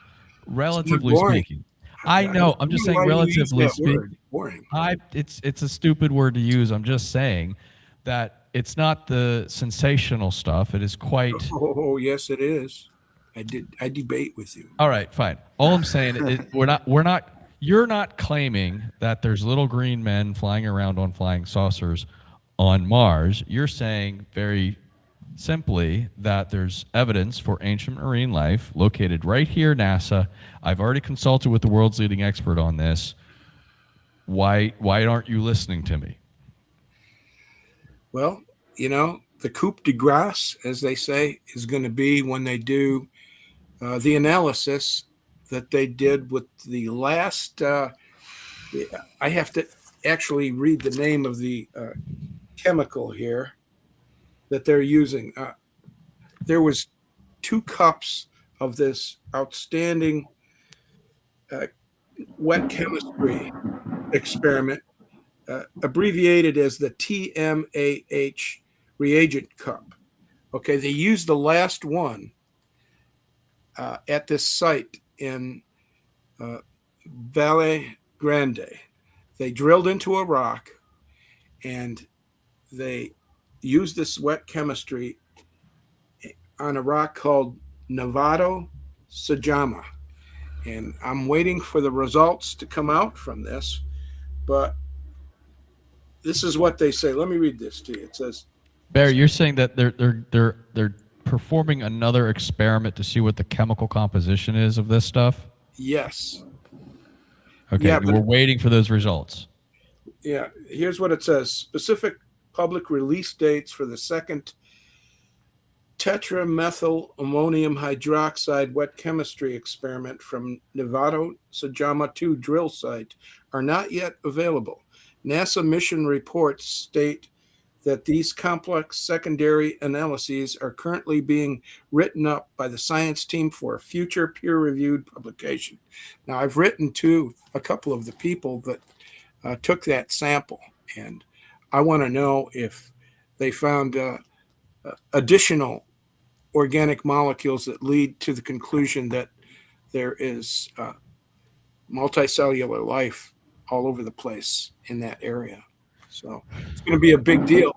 relatively speaking. I know. I'm just saying relatively speaking. Boring. It's a stupid word to use. I'm just saying that it's not the sensational stuff. It is quite. Oh, yes, it is. I debate with you. All right, fine. All I'm saying is you're not claiming that there's little green men flying around on flying saucers on Mars. You're saying very simply that there's evidence for ancient marine life located right here, NASA. I've already consulted with the world's leading expert on this. Why aren't you listening to me? Well, the coup de grace, as they say, is going to be when they do the analysis that they did with the last. I have to actually read the name of the chemical here that they're using. There was 2 cups of this outstanding wet chemistry experiment, abbreviated as the TMAH reagent cup. Okay, they used the last one at this site in Valle Grande. They drilled into a rock and they used this wet chemistry on a rock called Nevado Sajama. And I'm waiting for the results to come out from this, but this is what they say. Let me read this to you. It says, Barry, you're saying that they're performing another experiment to see what the chemical composition is of this stuff? Yes. Okay, yeah, we're waiting for those results. Yeah, here's what it says. Specific public release dates for the second tetramethyl ammonium hydroxide wet chemistry experiment from Nevado Sajama 2 drill site are not yet available. NASA mission reports state that these complex secondary analyses are currently being written up by the science team for a future peer-reviewed publication. Now, I've written to a couple of the people that took that sample, and I want to know if they found additional organic molecules that lead to the conclusion that there is multicellular life all over the place in that area. So it's going to be a big deal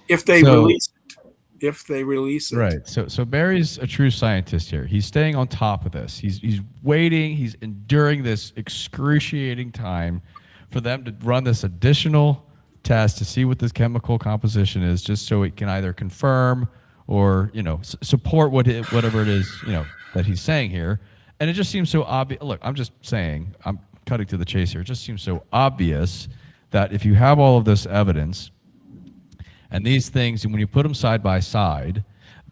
if they release it. If they release it. Right. So Barry's a true scientist here. He's staying on top of this. He's waiting. He's enduring this excruciating time for them to run this additional test to see what this chemical composition is, just so it can either confirm or support whatever it is that he's saying here. And it just seems so obvious. Look, I'm just saying. I'm cutting to the chase here. It just seems so obvious that if you have all of this evidence and these things, and when you put them side by side,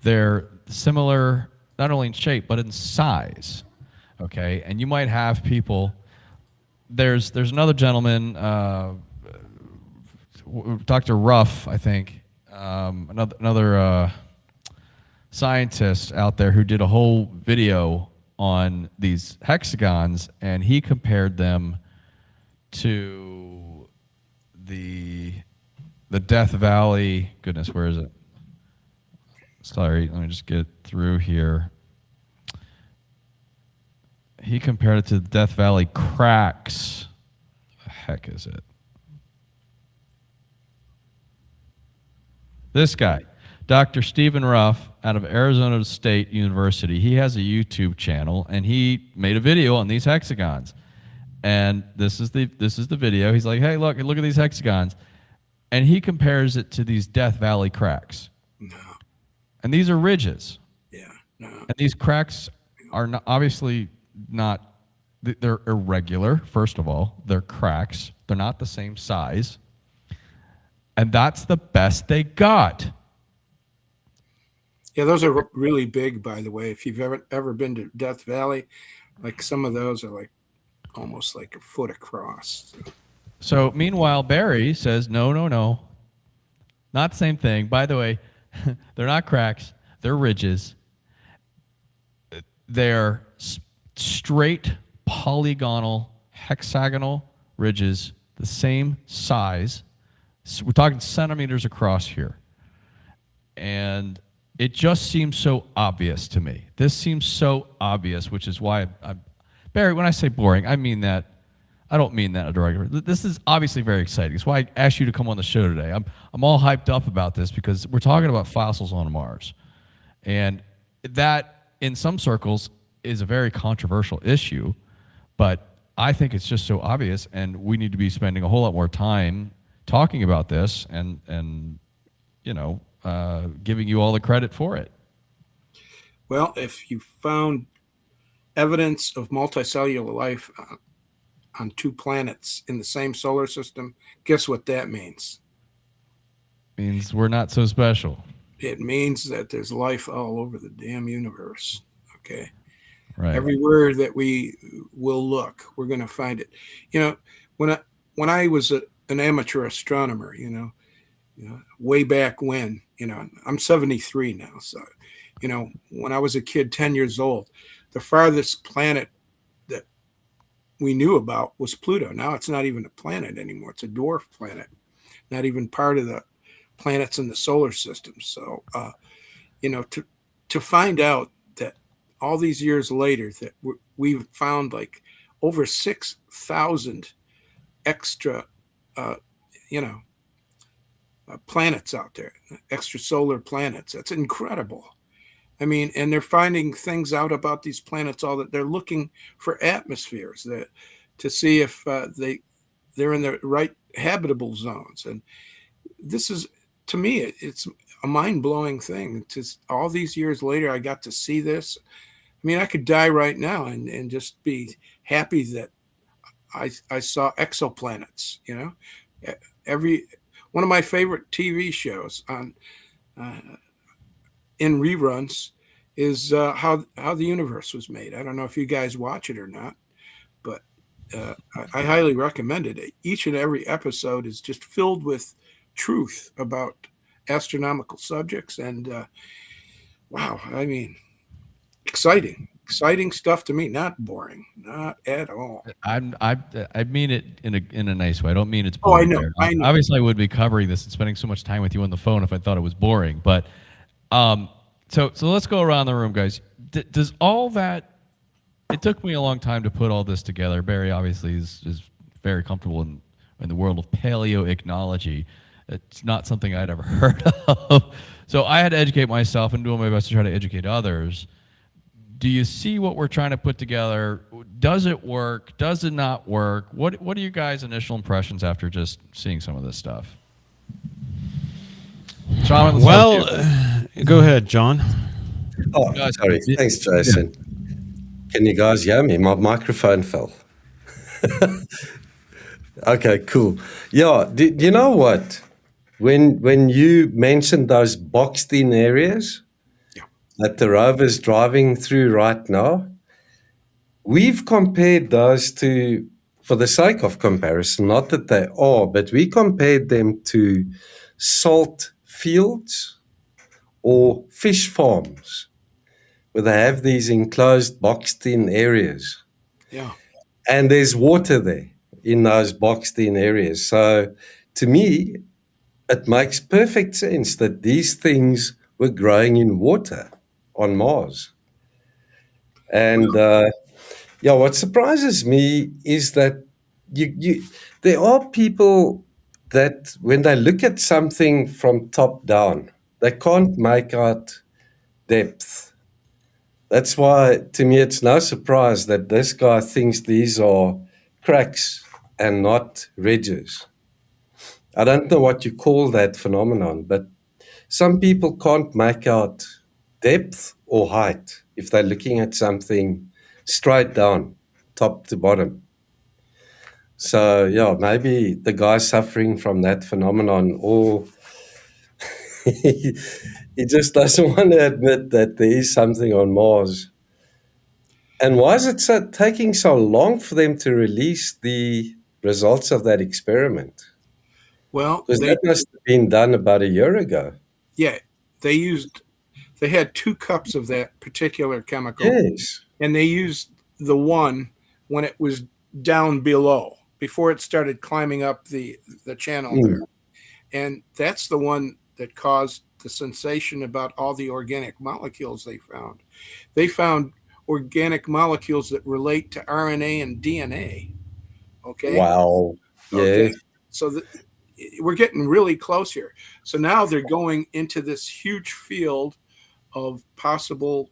they're similar not only in shape but in size. Okay, and you might have people. There's another gentleman, Dr. Ruff, I think, another scientist out there who did a whole video on these hexagons, and he compared them to the Death Valley. Goodness, where is it? Sorry, let me just get through here. He compared it to the Death Valley cracks. The heck is it? This guy, Dr. Stephen Ruff out of Arizona State University, he has a YouTube channel, and he made a video on these hexagons. And this is the video. He's like, hey, look at these hexagons. And he compares it to these Death Valley cracks. No. And these are ridges. Yeah. No. And these cracks are obviously not, they're irregular, first of all. They're cracks. They're not the same size. And that's the best they got. Yeah, those are really big, by the way. If you've ever been to Death Valley, like some of those are like almost like a foot across. So meanwhile, Barry says, no, not the same thing. By the way, they're not cracks. They're ridges. They're straight polygonal, hexagonal ridges, the same size. So we're talking centimeters across here. And it just seems so obvious to me. This seems so obvious, which is why Barry, when I say boring, I mean that. I don't mean that directly. This is obviously very exciting. It's why I asked you to come on the show today. I'm all hyped up about this because we're talking about fossils on Mars. And that, in some circles, is a very controversial issue. But I think it's just so obvious, and we need to be spending a whole lot more time talking about this and giving you all the credit for it. Well, if you found evidence of multicellular life on two planets in the same solar system, guess what that means? Means we're not so special. It means that there's life all over the damn universe. Okay. Right. Everywhere that we will look, we're going to find it. You know, when I was an amateur astronomer, way back when, I'm 73 now. So, when I was a kid, 10 years old, the farthest planet that we knew about was Pluto. Now it's not even a planet anymore. It's a dwarf planet, not even part of the planets in the solar system. So, to find out that all these years later that we've found like over 6,000 extra, planets out there, extrasolar planets. That's incredible. I mean, and they're finding things out about these planets. All that they're looking for atmospheres to see if they're in the right habitable zones. And this is, to me, it's a mind-blowing thing. Just all these years later, I got to see this. I mean, I could die right now and just be happy that I saw exoplanets. One of my favorite TV shows on in reruns is how the universe was made. I don't know if you guys watch it or not, but I highly recommend it. Each and every episode is just filled with truth about astronomical subjects, and wow, I mean, exciting stuff to me. Not boring, not at all. I mean it in a nice way. I don't mean it's boring. Oh, I know. Obviously, I would be covering this and spending so much time with you on the phone if I thought it was boring. But so let's go around the room, guys. Does all that? It took me a long time to put all this together. Barry obviously is very comfortable in the world of paleoichnology. It's not something I'd ever heard of. So I had to educate myself and doing my best to try to educate others. Do you see what we're trying to put together? Does it work? Does it not work? What are you guys' initial impressions after just seeing some of this stuff? John, well, go ahead, John. Oh, sorry. Thanks, Jason. Can you guys hear me? My microphone fell. Okay, cool. Yeah, do you know what? When you mentioned those boxed-in areas that the rover's driving through right now, we've compared those to, for the sake of comparison, not that they are, but we compared them to salt fields or fish farms where they have these enclosed boxed-in areas. Yeah. And there's water there in those boxed-in areas. So to me, it makes perfect sense that these things were growing in water on Mars. And what surprises me is that there are people that when they look at something from top down, They can't make out depth. That's why, to me, it's no surprise that this guy thinks these are cracks and not ridges. I don't know what you call that phenomenon, but some people can't make out depth or height if they're looking at something straight down, top to bottom. So, yeah, maybe the guy's suffering from that phenomenon, or he just doesn't want to admit that there is something on Mars. And why is it taking so long for them to release the results of that experiment? Well, Because that must have been done about a year ago. Yeah, they had 2 cups of that particular chemical. Yes. And they used the one when it was down below, before it started climbing up the channel there. And that's the one that caused the sensation about all the organic molecules they found. They found organic molecules that relate to RNA and DNA. Okay. Wow. Yeah. Okay. So we're getting really close here. So now they're going into this huge field of possible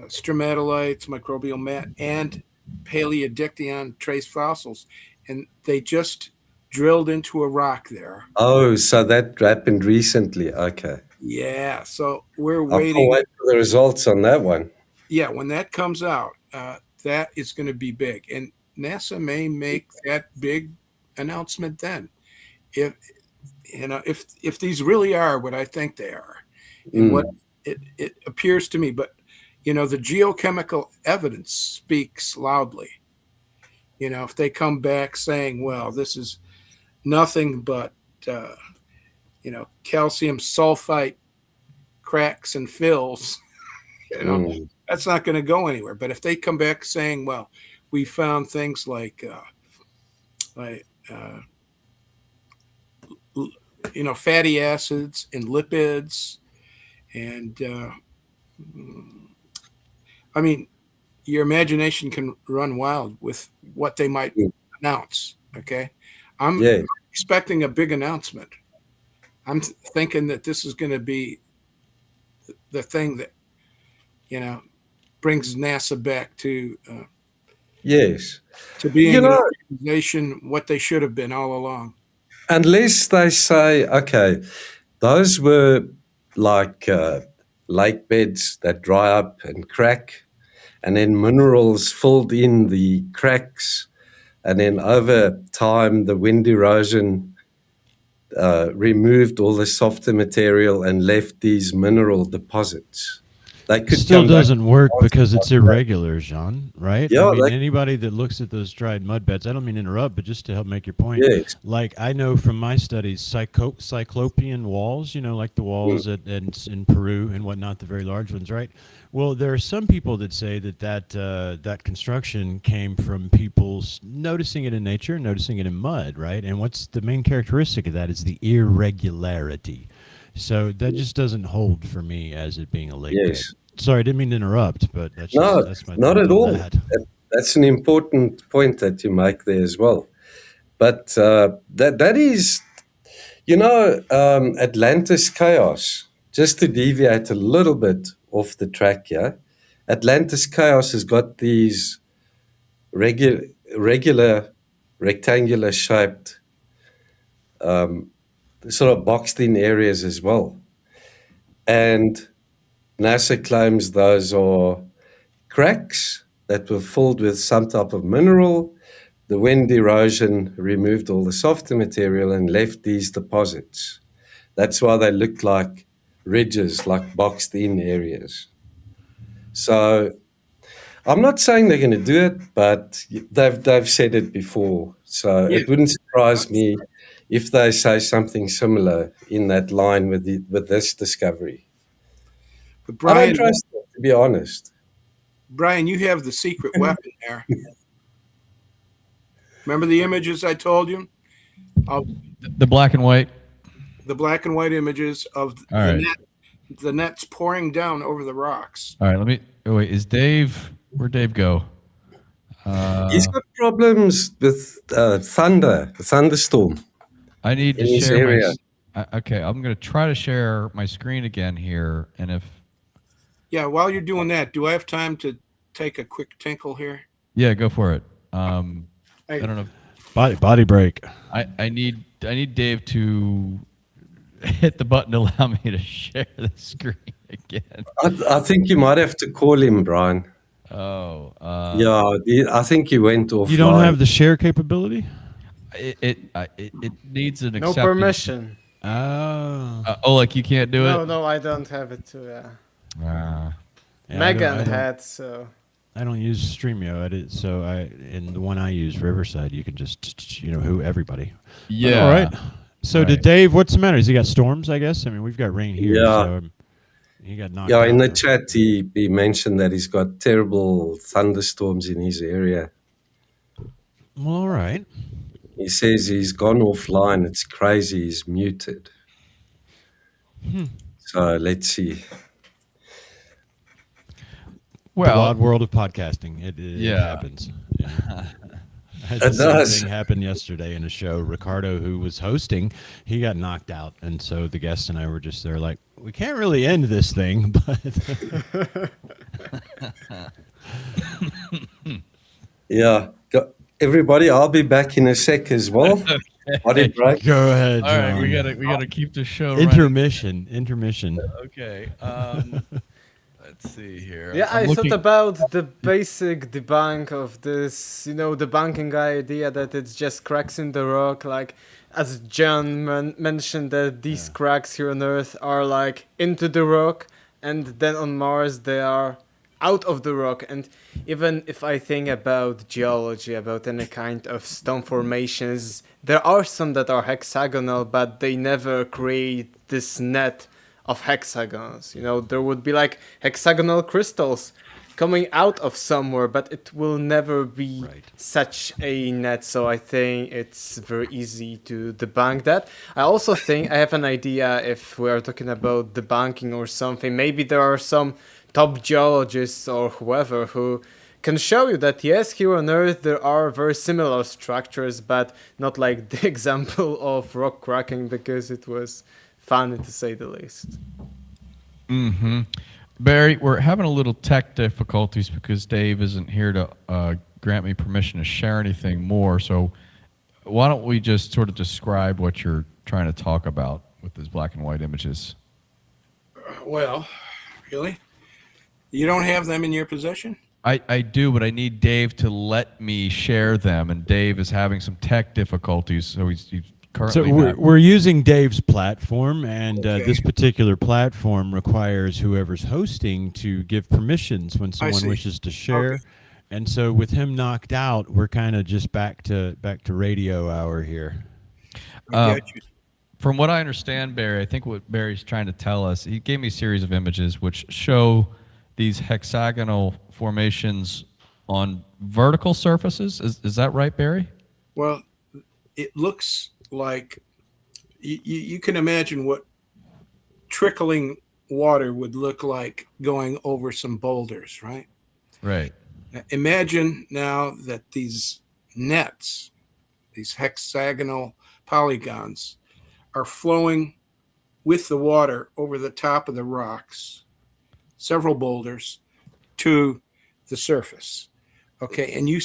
stromatolites, microbial mat, and paleodiction trace fossils. And they just drilled into a rock there. Oh, so that happened recently. Okay. Yeah. So we're I'll waiting. wait for the results on that one. Yeah. When that comes out, that is going to be big. And NASA may make that big announcement then. If these really are what I think they are, and what it appears to me, but the geochemical evidence speaks loudly. If they come back saying, well, this is nothing but calcium sulfite cracks and fills, that's not going to go anywhere. But if they come back saying, well, we found things like fatty acids and lipids, and I mean, your imagination can run wild with what they might announce. Okay, I'm expecting a big announcement. I'm thinking that this is going to be the thing that brings NASA back to to being an organization what they should have been all along. Unless they say, okay, those were like lake beds that dry up and crack, and then minerals filled in the cracks, and then over time the wind erosion removed all the softer material and left these mineral deposits. It still doesn't work because it's irregular, Jean, right? Yeah, I mean, anybody that looks at those dried mud beds, I don't mean to interrupt, but just to help make your point, like I know from my studies, cyclopean walls, like the walls in Peru and whatnot, the very large ones, right? Well, there are some people that say that construction came from people noticing it in nature, noticing it in mud, right? And what's the main characteristic of that is the irregularity. So that just doesn't hold for me as it being a lake bed. Sorry, I didn't mean to interrupt, but that's my not at all. That. That's an important point that you make there as well. But that is, Atlantis chaos. Just to deviate a little bit off the track here, Atlantis chaos has got these regular rectangular shaped sort of boxed in areas as well. And NASA claims those are cracks that were filled with some type of mineral. The wind erosion removed all the softer material and left these deposits. That's why they look like ridges, like boxed in areas. So I'm not saying they're going to do it, but they've said it before. So it wouldn't surprise me if they say something similar in that line with this discovery. But Brian, I don't trust them, to be honest. Brian, you have the secret weapon there. Remember the images I told you? The black and white? The black and white images of the nets pouring down over the rocks. All right, where'd Dave go? He's got problems with thunderstorm. I need to share Okay, I'm going to try to share my screen again here, and if while you're doing that, do I have time to take a quick tinkle here? yeah, go for it. I don't know. Body break. I need Dave to hit the button to allow me to share the screen again. I think you might have to call him, Brian. Oh, I think he went offline. You don't have the share capability? it needs an No acceptance. permission. Oh, like you can't do it? No, I don't have it too. Yeah. Yeah, Megan had, so. I don't use StreamYard, so in the one I use, Riverside, you can just everybody. Yeah. All right. So did Dave? What's the matter? Has he got storms? I guess. I mean, we've got rain here. Yeah. So he got knocked out. Yeah, in the chat, he mentioned that he's got terrible thunderstorms in his area. Well, all right. He says he's gone offline. It's crazy. He's muted. So let's see. Well, the odd world of podcasting. It happens. Yeah. I had the same thing happen yesterday in a show. Ricardo, who was hosting, he got knocked out, and so the guest and I were just there, like, we can't really end this thing, but yeah. Everybody, I'll be back in a sec as well. Body break. Go ahead, All John. right, we gotta keep the show Intermission. Okay. Let's see here. Yeah, I thought about the basic debunk of this, debunking idea that it's just cracks in the rock, like as John mentioned that these cracks here on Earth are like into the rock, and then on Mars they are out of the rock. And even if I think about geology, about any kind of stone formations, there are some that are hexagonal, but they never create this net of hexagons. There would be like hexagonal crystals coming out of somewhere, but it will never be such a net. So I think it's very easy to debunk that. I also think I have an idea, if we are talking about debunking or something, maybe there are some top geologists or whoever who can show you that yes, here on Earth there are very similar structures, but not like the example of rock cracking, because it was funny to say the least. Mm-hmm. Barry, we're having a little tech difficulties because Dave isn't here to grant me permission to share anything more. So why don't we just sort of describe what you're trying to talk about with these black and white images? Well, really? You don't have them in your possession? I do, but I need Dave to let me share them, and Dave is having some tech difficulties, so he's currently we're using Dave's platform, and this particular platform requires whoever's hosting to give permissions when someone wishes to share. Okay. And so with him knocked out, we're kind of just back to radio hour here. From what I understand, Barry, I think what Barry's trying to tell us, he gave me a series of images which show these hexagonal formations on vertical surfaces. Is that right, Barry? Well, it looks like you can imagine what trickling water would look like going over some boulders, right? Right. Imagine now that these nets, these hexagonal polygons, are flowing with the water over the top of the rocks, several boulders, to the surface. Okay, and you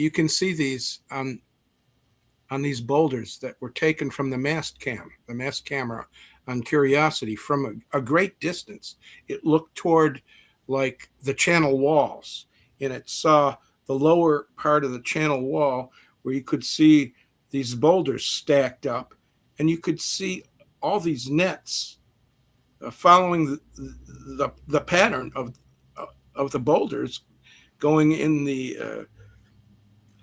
can see these on these boulders that were taken from the mast camera on Curiosity from a great distance. It looked toward like the channel walls, and it saw the lower part of the channel wall where you could see these boulders stacked up, and you could see all these nets following the pattern of the boulders going in the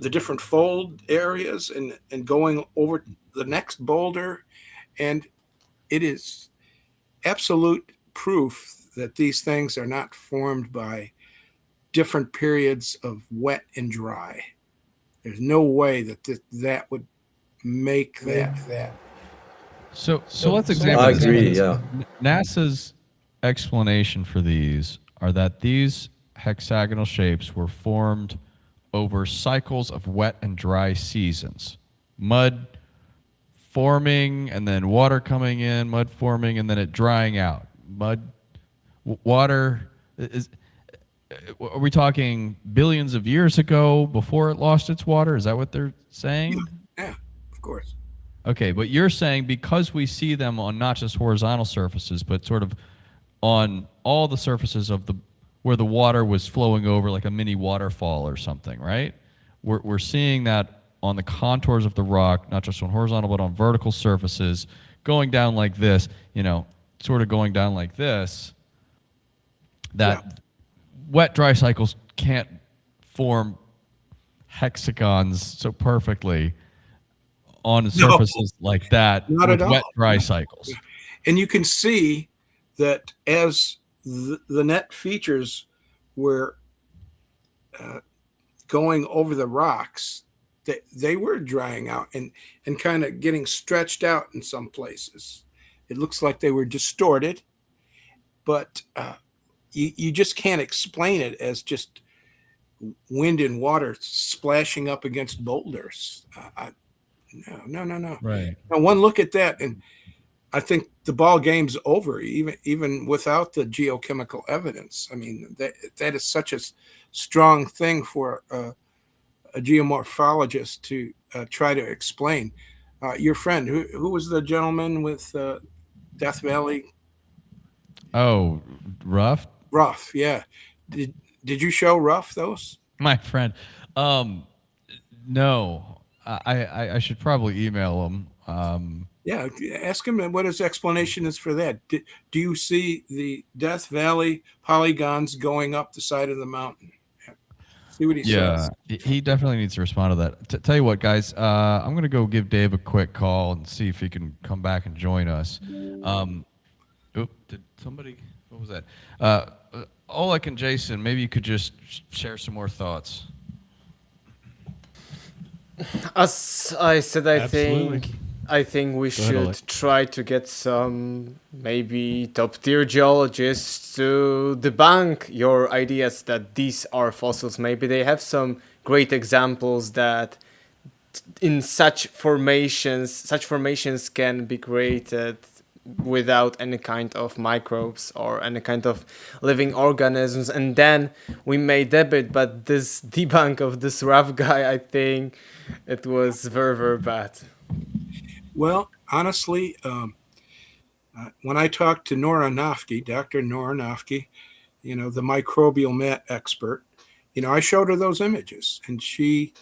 different fold areas and going over the next boulder. And it is absolute proof that these things are not formed by different periods of wet and dry. There's no way that that would make that. So let's examine. I agree. Yeah. NASA's explanation for these are that these hexagonal shapes were formed over cycles of wet and dry seasons. Mud forming and then water coming in, mud forming, and then it drying out. Water is. Are we talking billions of years ago before it lost its water? Is that what they're saying? Yeah, of course. Okay, but you're saying because we see them on not just horizontal surfaces, but sort of on all the surfaces of where the water was flowing over, like a mini waterfall or something, right? We're seeing that on the contours of the rock, not just on horizontal, but on vertical surfaces, going down like this, sort of going down like this, that wet dry cycles can't form hexagons so perfectly on surfaces like that with wet dry cycles. And you can see that as the net features were going over the rocks, they were drying out and kind of getting stretched out in some places. It looks like they were distorted, but you just can't explain it as just wind and water splashing up against boulders. No. Right. Now, one look at that, and I think the ball game's over, even without the geochemical evidence. I mean, that is such a strong thing for a geomorphologist to try to explain. Your friend, who was the gentleman with Death Valley? Oh, Ruff? Ruff, yeah. Did you show Ruff those? My friend. No. I should probably email him. Yeah, ask him what his explanation is for that. Do you see the Death Valley polygons going up the side of the mountain? See what he says. Yeah, he definitely needs to respond to that. Tell you what, guys, I'm going to go give Dave a quick call and see if he can come back and join us. Did somebody, what was that? Oleg and Jason, maybe you could just share some more thoughts. As I said, Absolutely. I think we should Oleg. try to get some maybe top tier geologists to debunk your ideas that these are fossils. Maybe they have some great examples that in such formations can be created without any kind of microbes or any kind of living organisms, and then we may debate. But this debunk of this rough guy, I think it was very, very bad. Well, honestly, when I talked to Nora Nafke, Dr. Nora Nafke, the microbial mat expert, I showed her those images, and she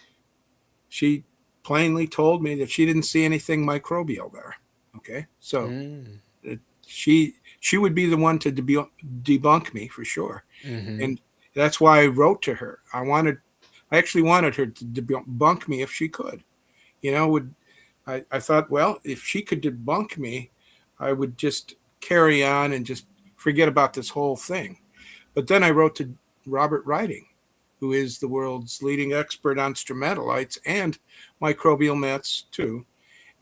plainly told me that she didn't see anything microbial there. Okay, so she would be the one to debunk me for sure, and that's why I wrote to her. I actually wanted her to debunk me if she could. I thought, well, if she could debunk me, I would just carry on and just forget about this whole thing. But then I wrote to Robert Riding, who is the world's leading expert on stromatolites and microbial mats too.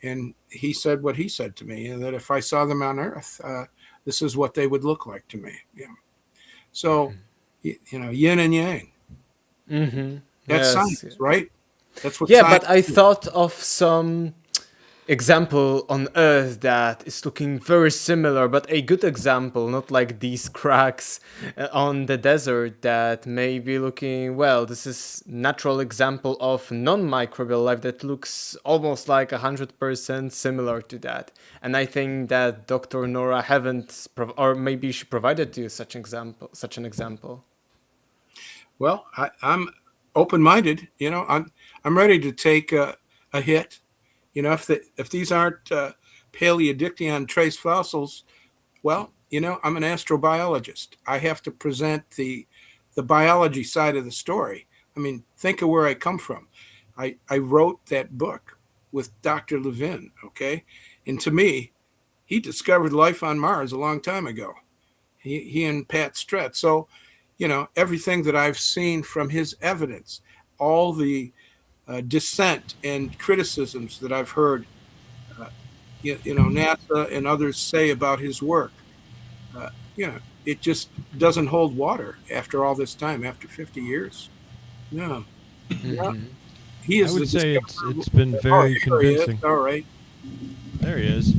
And he said what he said to me, that if I saw them on Earth, this is what they would look like to me. Yeah. So, yin and yang. Mm-hmm. That's science, right? That's what. Yeah, but I thought of some example on Earth that is looking very similar, but a good example, not like these cracks on the desert that may be looking, well, this is natural example of non-microbial life that looks almost like 100% similar to that. And I think that Dr. Nora haven't, or maybe she provided to you such an example. Well, I'm open-minded. I'm ready to take a hit. If these aren't Paleodictyon trace fossils, well, I'm an astrobiologist. I have to present the biology side of the story. I mean, think of where I come from. I wrote that book with Dr. Levin, okay? And to me, he discovered life on Mars a long time ago. He and Pat Strett. So, everything that I've seen from his evidence, all the dissent and criticisms that I've heard, NASA and others say about his work, it just doesn't hold water after all this time, after 50 years. No. Mm-hmm. He is. I would say it's been very convincing. All right. There he is.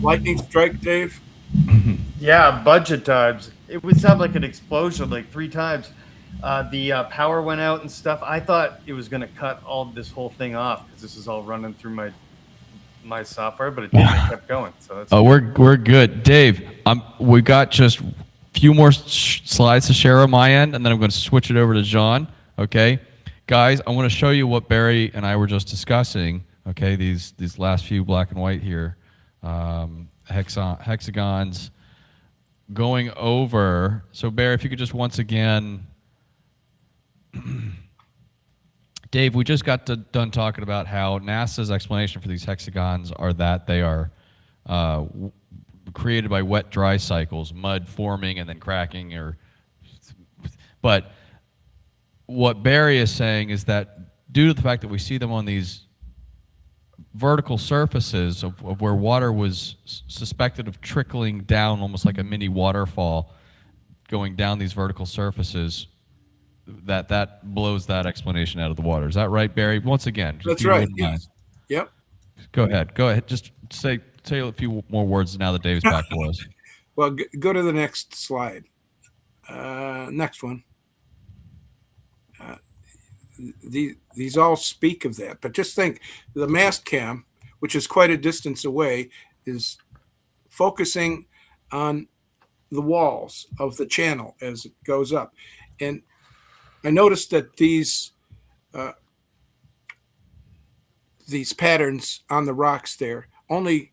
Lightning strike, Dave. Yeah, budget times. It would sound like an explosion like 3 times. The power went out and stuff. I thought it was going to cut all this whole thing off because this is all running through my software, but it didn't. It kept going. So that's we're good, Dave. We got just a few more slides to share on my end, and then I'm going to switch it over to John. Okay, guys, I want to show you what Barry and I were just discussing. Okay, these last few black and white here, hexagons going over. So Barry, if you could just once again. Dave, we just got done talking about how NASA's explanation for these hexagons are that they are created by wet-dry cycles, mud forming and then cracking. But what Barry is saying is that due to the fact that we see them on these vertical surfaces of where water was suspected of trickling down almost like a mini waterfall going down these vertical surfaces, that blows that explanation out of the water. Is that right, Barry? Once again. That's right. Yes. Yep. Go ahead. Just say a few more words now that Dave's back for us. Well, go to the next slide. Next one. These all speak of that, but just think the mast cam, which is quite a distance away, is focusing on the walls of the channel as it goes up. And I noticed that these patterns on the rocks there only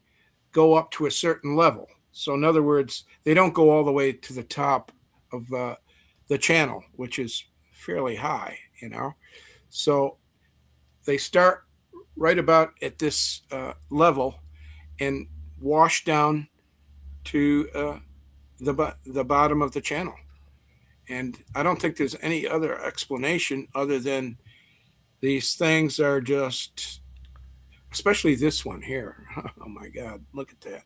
go up to a certain level. So in other words, they don't go all the way to the top of the channel, which is fairly high, So they start right about at this level and wash down to the bottom of the channel. And I don't think there's any other explanation other than these things are just, especially this one here. Oh my God, look at that.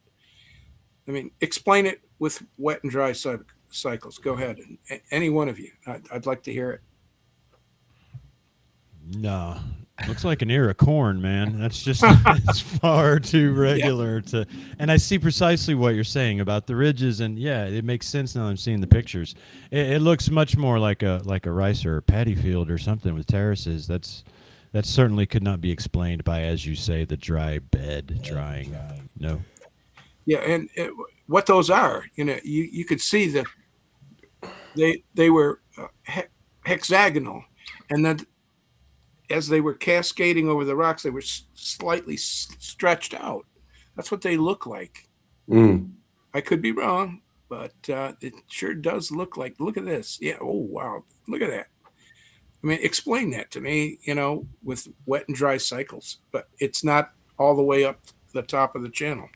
I mean, explain it with wet and dry cycles. Go ahead. Any one of you. I'd like to hear it. No. Looks like an ear of corn, man. That's just it's far too regular to. And I see precisely what you're saying about the ridges, and yeah, it makes sense now. I'm seeing the pictures. It looks much more like a rice or a paddy field or something with terraces. That certainly could not be explained by, as you say, the dry bed drying. No. Yeah, and what those are, you could see that they were hexagonal, and then as they were cascading over the rocks, they were slightly stretched out. That's what they look like. I could be wrong, but it sure does look like. Look at this. Yeah. Oh, wow. Look at that. I mean, explain that to me, with wet and dry cycles, but it's not all the way up the top of the channel.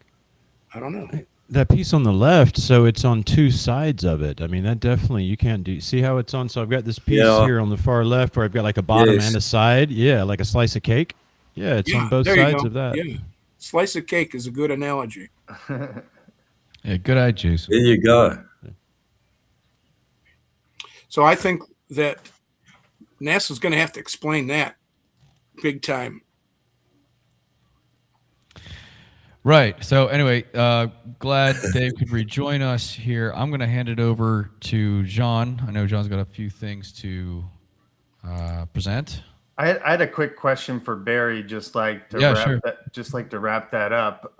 I don't know. That piece on the left, so it's on two sides of it. I mean, that definitely, you can't do. See how it's on? So I've got this piece here on the far left where I've got like a bottom and a side. Yeah, like a slice of cake. Yeah, it's on both sides of that. Yeah. Slice of cake is a good analogy. Yeah, good eye, Jason. There you go. So I think that NASA's going to have to explain that big time. Right. So anyway, glad Dave could rejoin us here. I'm going to hand it over to John. I know John's got a few things to present. I had a quick question for Barry, just like to wrap that up.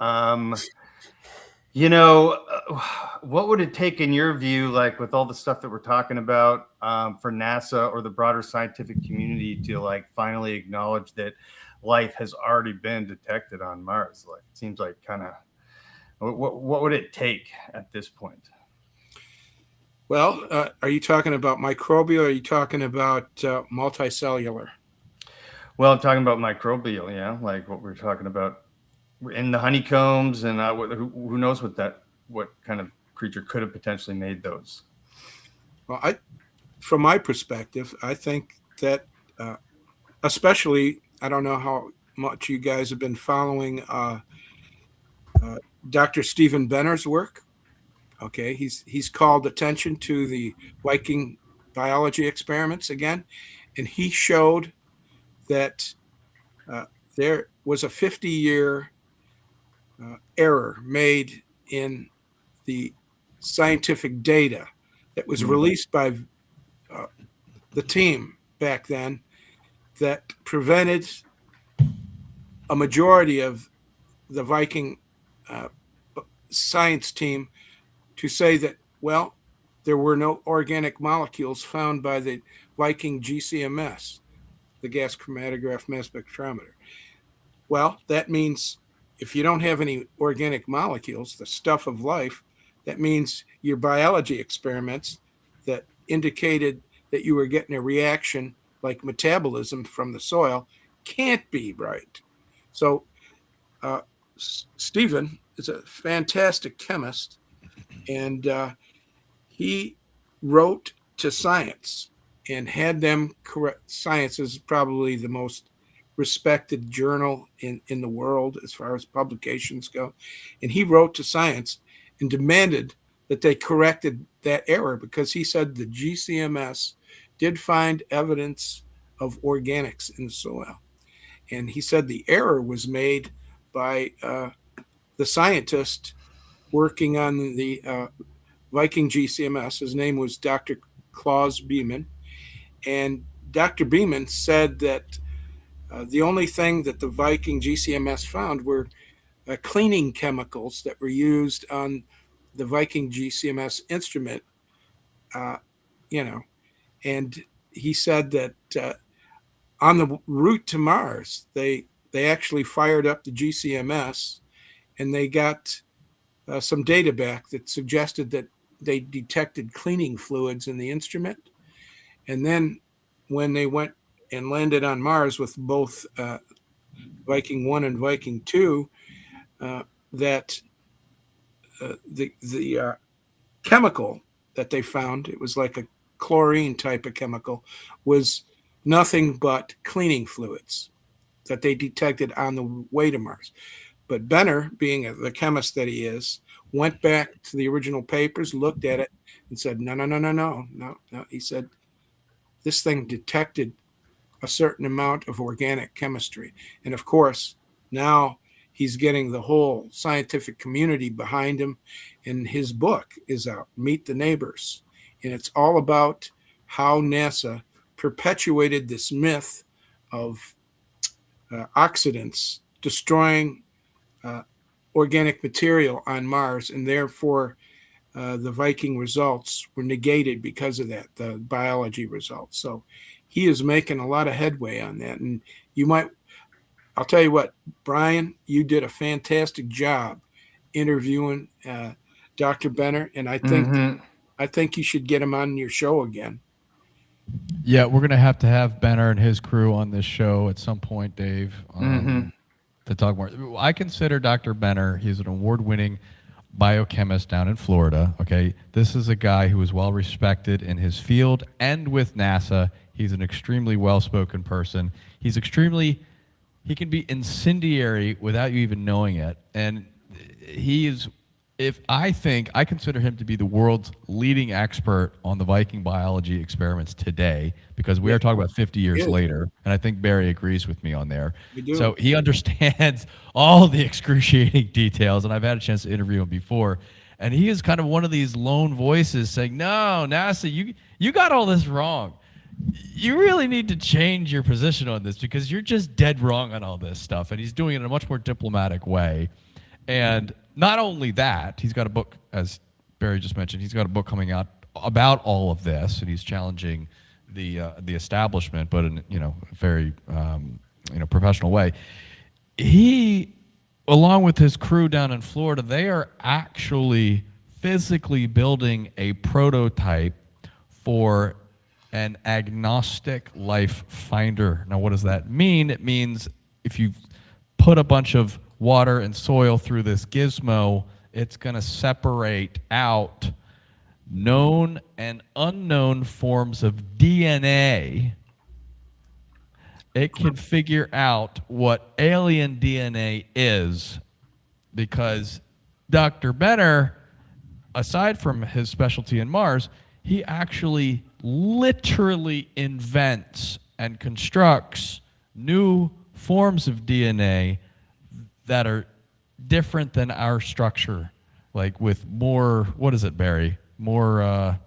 What would it take in your view, like with all the stuff that we're talking about, for NASA or the broader scientific community to like finally acknowledge that life has already been detected on Mars? Like, it seems like kind of what would it take at this point? Well, are you talking about microbial? Or are you talking about multicellular? Well, I'm talking about microbial, yeah, like what we're talking about in the honeycombs, and who knows what kind of creature could have potentially made those. Well, from my perspective, I think that especially, I don't know how much you guys have been following Dr. Stephen Benner's work. Okay, he's called attention to the Viking biology experiments again, and he showed that there was a 50-year error made in the scientific data that was released by the team back then that prevented a majority of the Viking science team to say that, well, there were no organic molecules found by the Viking GCMS, the gas chromatograph mass spectrometer. Well, that means if you don't have any organic molecules, the stuff of life, that means your biology experiments that indicated that you were getting a reaction like metabolism from the soil can't be right. So Stephen is a fantastic chemist, and he wrote to Science and had them correct. Science is probably the most respected journal in the world as far as publications go. And he wrote to Science and demanded that they corrected that error, because he said the GCMS did find evidence of organics in the soil. And he said the error was made by the scientist working on the Viking GCMS. His name was Dr. Claus Beeman. And Dr. Beeman said that the only thing that the Viking GCMS found were cleaning chemicals that were used on the Viking GCMS instrument, and he said that on the route to Mars, they actually fired up the GCMS, and they got some data back that suggested that they detected cleaning fluids in the instrument. And then when they went and landed on Mars with both Viking 1 and Viking 2, that the chemical that they found, it was like a chlorine type of chemical, was nothing but cleaning fluids that they detected on the way to Mars. But Benner, being the chemist that he is, went back to the original papers, looked at it, and said, no. He said, this thing detected a certain amount of organic chemistry. And of course, now he's getting the whole scientific community behind him. And his book is out, Meet the Neighbors. And it's all about how NASA perpetuated this myth of oxidants destroying organic material on Mars, and therefore the Viking results were negated because of that, the biology results. So he is making a lot of headway on that. And I'll tell you what, Brian, you did a fantastic job interviewing Dr. Benner, and I think you should get him on your show again. Yeah, we're going to have Benner and his crew on this show at some point, Dave, to talk more. I consider Dr. Benner, he's an award-winning biochemist down in Florida, okay? This is a guy who is well-respected in his field and with NASA. He's an extremely well-spoken person. He can be incendiary without you even knowing it. And I consider him to be the world's leading expert on the Viking biology experiments today, because we are talking about 50 years later, and I think Barry agrees with me on there. So he understands all the excruciating details, and I've had a chance to interview him before, and he is kind of one of these lone voices saying, no, NASA, you got all this wrong. You really need to change your position on this, because you're just dead wrong on all this stuff. And he's doing it in a much more diplomatic way. And not only that, he's got a book, as Barry just mentioned, he's got a book coming out about all of this, and he's challenging the establishment, but in a very professional way. He, along with his crew down in Florida, they are actually physically building a prototype for an agnostic life finder. Now, what does that mean? It means if you put a bunch of water and soil through this gizmo, it's going to separate out known and unknown forms of DNA. It can figure out what alien DNA is, because Dr. Benner, aside from his specialty in Mars, he actually literally invents and constructs new forms of DNA that are different than our structure, like with more, what is it, Barry? More,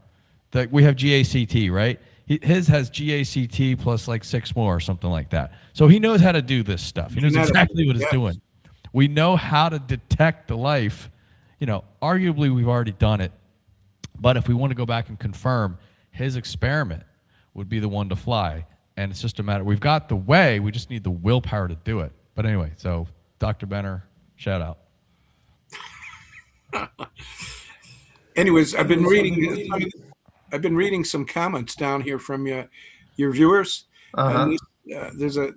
that we have GACT, right? His has GACT plus like 6 more or something like that. So he knows how to do this stuff. He knows exactly what it's doing. We know how to detect the life. You know, arguably we've already done it. But if we want to go back and confirm, his experiment would be the one to fly. And it's just a matter, we've got the way, we just need the willpower to do it. But anyway, so Dr. Benner, shout out. Anyways, I've been reading some comments down here from your viewers. And there's a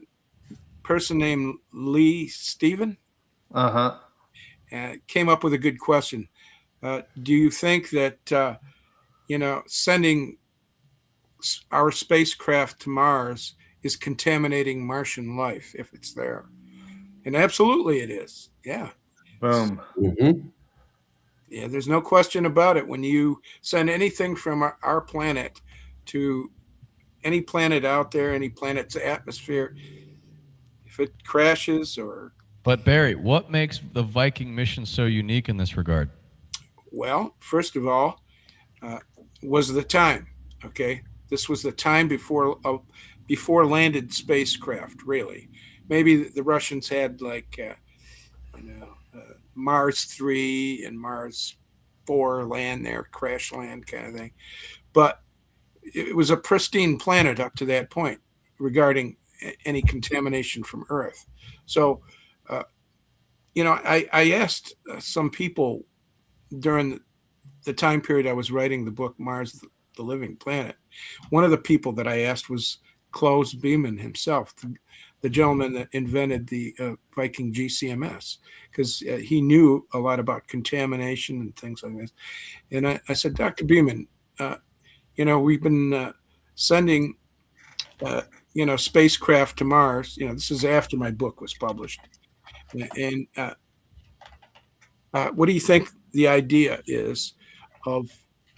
person named Lee Steven. Came up with a good question. Do you think that sending our spacecraft to Mars is contaminating Martian life if it's there? And absolutely it is. Yeah. Boom. Mm-hmm. Yeah, there's no question about it. When you send anything from our planet to any planet out there, any planet's atmosphere, if it crashes or... But Barry, what makes the Viking mission so unique in this regard? Well, first of all, was the time. Okay, this was the time before landed spacecraft. Really, maybe the Russians had like Mars 3 and Mars 4 land there, crash land kind of thing. But it was a pristine planet up to that point regarding any contamination from Earth. So, I asked some people during the time period I was writing the book, Mars, the Living Planet. One of the people that I asked was Klaus Beeman himself, the gentleman that invented the Viking GCMS, because he knew a lot about contamination and things like this. And I said, Dr. Beeman, we've been sending, spacecraft to Mars. This is after my book was published. And what do you think the idea is of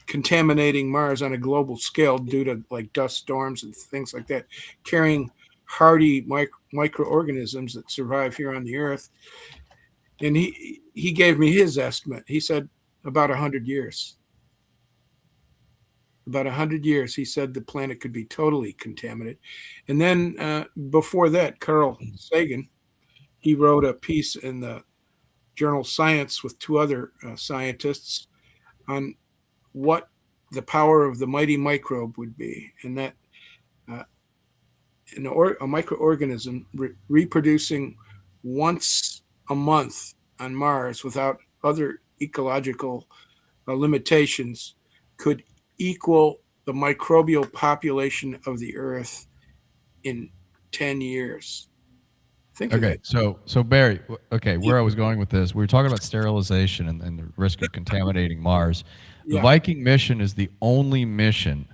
contaminating Mars on a global scale due to like dust storms and things like that, carrying hardy microorganisms that survive here on the Earth? And he gave me his estimate. He said about 100 years. About 100 years, he said the planet could be totally contaminated. And then before that, Carl Sagan, he wrote a piece in the journal Science with 2 other scientists on what the power of the mighty microbe would be, and that a microorganism reproducing once a month on Mars without other ecological limitations could equal the microbial population of the Earth in 10 years. Okay, so Barry, where I was going with this, we were talking about sterilization and the risk of contaminating Mars. The Viking mission is the only mission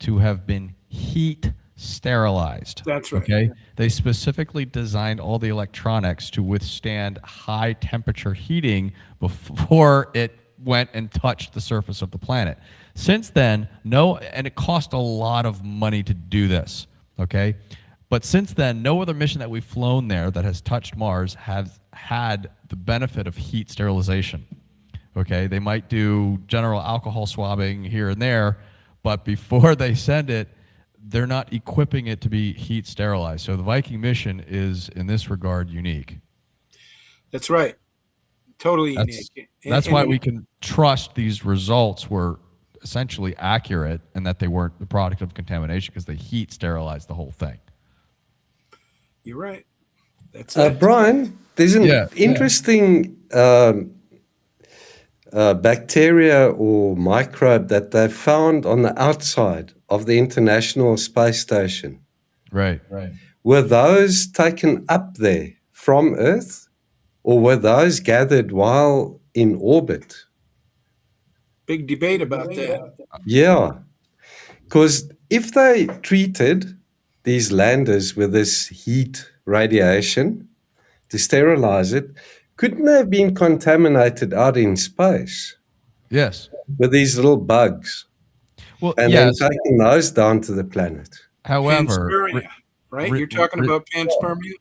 to have been heat sterilized. That's right. Okay, they specifically designed all the electronics to withstand high temperature heating before it went and touched the surface of the planet. Since then, and it cost a lot of money to do this. Okay. But since then, no other mission that we've flown there that has touched Mars has had the benefit of heat sterilization. Okay, they might do general alcohol swabbing here and there, but before they send it, they're not equipping it to be heat sterilized. So the Viking mission is, in this regard, unique. That's right. Totally unique. That's why we can trust these results were essentially accurate and that they weren't the product of contamination because they heat sterilized the whole thing. You're right. That's it. Brian, there's an interesting bacteria or microbe that they found on the outside of the International Space Station. Right. Were those taken up there from Earth, or were those gathered while in orbit? Big debate about that. Yeah, because if they treated these landers with this heat radiation to sterilize it, couldn't they have been contaminated out in space? Yes. With these little bugs. Well, and then taking those down to the planet. However, panspermia, right? You're talking about panspermia?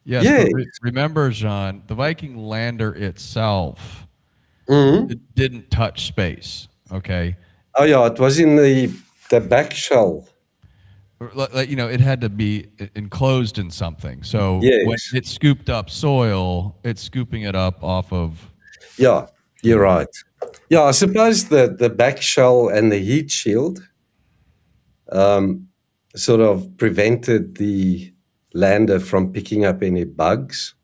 Yes, but remember, Jean, the Viking lander itself it didn't touch space. Okay. Oh yeah, it was in the back shell. It had to be enclosed in something. So when Yes. it scooped up soil, it's scooping it up off of. Yeah, you're right. Yeah, I suppose the back shell and the heat shield sort of prevented the lander from picking up any bugs.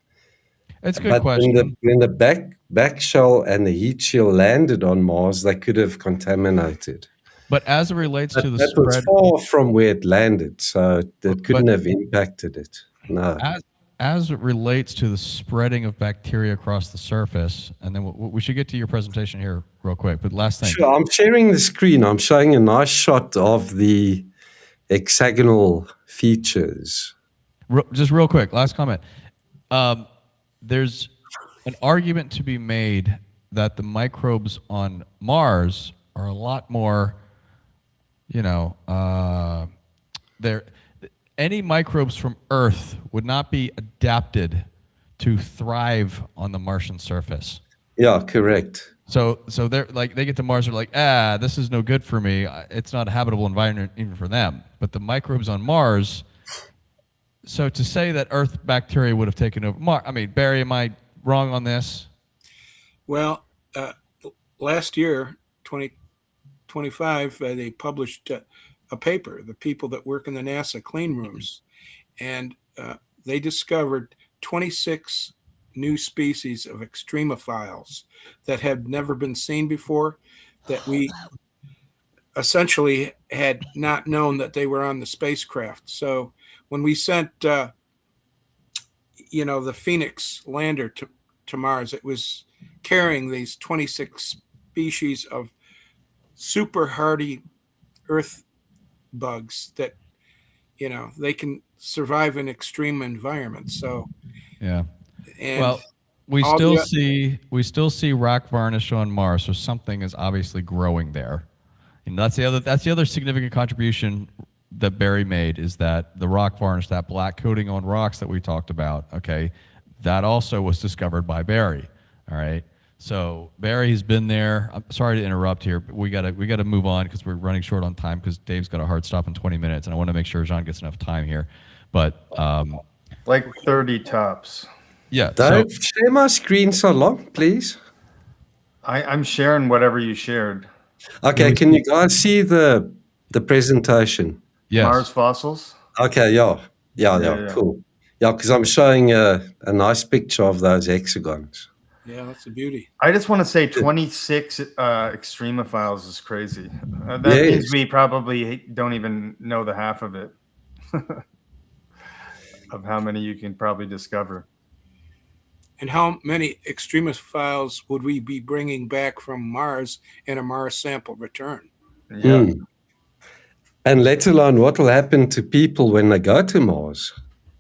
It's a good But question. when the back shell and the heat shield landed on Mars, they could have contaminated. But as it relates to the That was spread, far from where it landed, so it couldn't have impacted it. No. as it relates to the spreading of bacteria across the surface, and then we should get to your presentation here real quick. But last thing, Sure, I'm sharing the screen. I'm showing a nice shot of the hexagonal features. just real quick, last comment. There's an argument to be made that the microbes on Mars are a lot more, any microbes from Earth would not be adapted to thrive on the Martian surface. Yeah, correct. So they're like, they get to Mars, they're like, this is no good for me. It's not a habitable environment even for them. But the microbes on Mars. So to say that Earth bacteria would have taken over Mars, I mean, Barry, am I wrong on this? Well, last year, 2025, they published a paper, the people that work in the NASA clean rooms, and they discovered 26 new species of extremophiles that had never been seen before, that we essentially had not known that they were on the spacecraft. So when we sent, the Phoenix lander to Mars, it was carrying these 26 species of super hardy Earth bugs that, they can survive in extreme environments. So, yeah. And well, we still see rock varnish on Mars, so something is obviously growing there. And that's the other significant contribution that Barry made, is that the rock varnish, that black coating on rocks that we talked about, okay, that also was discovered by Barry. All right. So Barry's been there. I'm sorry to interrupt here, but we gotta move on because we're running short on time, because Dave's got a hard stop in 20 minutes, and I want to make sure Jean gets enough time here. But like 30 tops. Yeah. Don't share my screen so long, please. I'm sharing whatever you shared. Okay, can you guys see the presentation? Yes. Mars fossils? Okay, yeah, cool. Yeah, because I'm showing a nice picture of those hexagons. Yeah, that's a beauty. I just want to say 26 extremophiles is crazy. That means we probably don't even know the half of it, of how many you can probably discover. And how many extremophiles would we be bringing back from Mars in a Mars sample return? Yeah. And let alone what will happen to people when they go to Mars.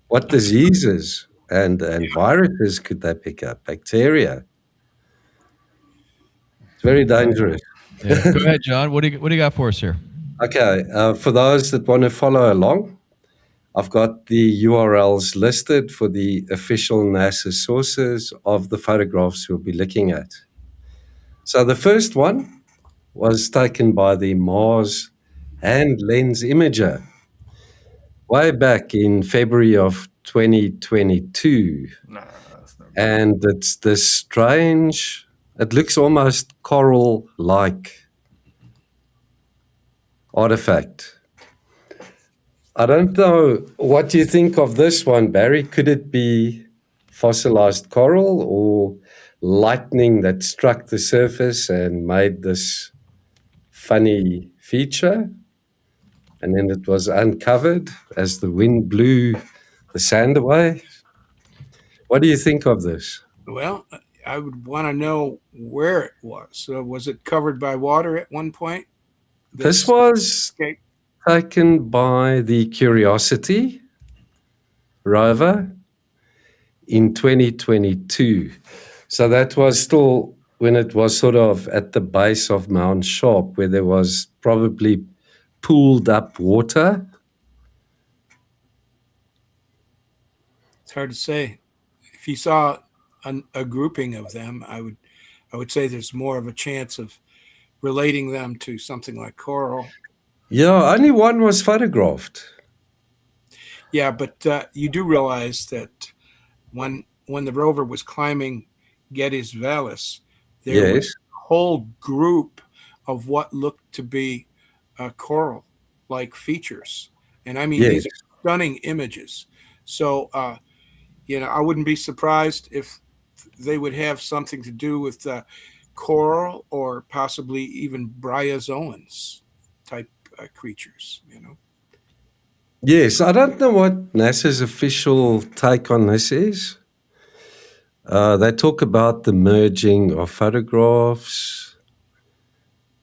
What diseases and viruses could they pick up? Bacteria. It's very dangerous. Yeah. Go ahead, John. What do you got for us here? Okay. For those that want to follow along, I've got the URLs listed for the official NASA sources of the photographs we'll be looking at. So the first one was taken by the Mars Hand Lens Imager way back in February of 2022. And it's this strange, it looks almost coral-like artifact. I don't know what you think of this one, Barry. Could it be fossilized coral or lightning that struck the surface and made this funny feature? And then it was uncovered as the wind blew the sand away. What do you think of this? Well, I would want to know where it was. So was it covered by water at one point? This was taken by the Curiosity rover in 2022. So that was still when it was sort of at the base of Mount Sharp, where there was probably pooled up water. It's hard to say. If you saw a grouping of them, I would say there's more of a chance of relating them to something like coral. Yeah, only one was photographed. Yeah, but you do realize that when the rover was climbing Getty's Vallis, there was Yes. a whole group of what looked to be coral-like features, and I mean Yes. these are stunning images. So I wouldn't be surprised if they would have something to do with coral or possibly even bryozoans type creatures. Yes, I don't know what NASA's official take on this is. They talk about the merging of photographs.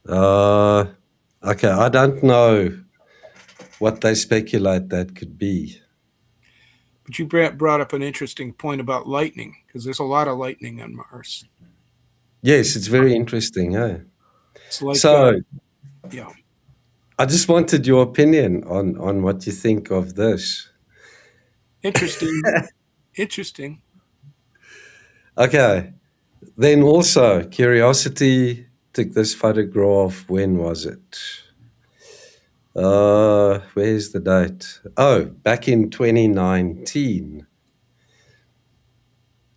Okay, I don't know what they speculate that could be. But you brought up an interesting point about lightning, because there's a lot of lightning on Mars. Yes, it's very interesting. Hey? It's like, So, yeah. I just wanted your opinion on what you think of this. Interesting. Interesting. Okay. Then also, Curiosity took this photograph. When was it? Where's the date? Oh, back in 2019.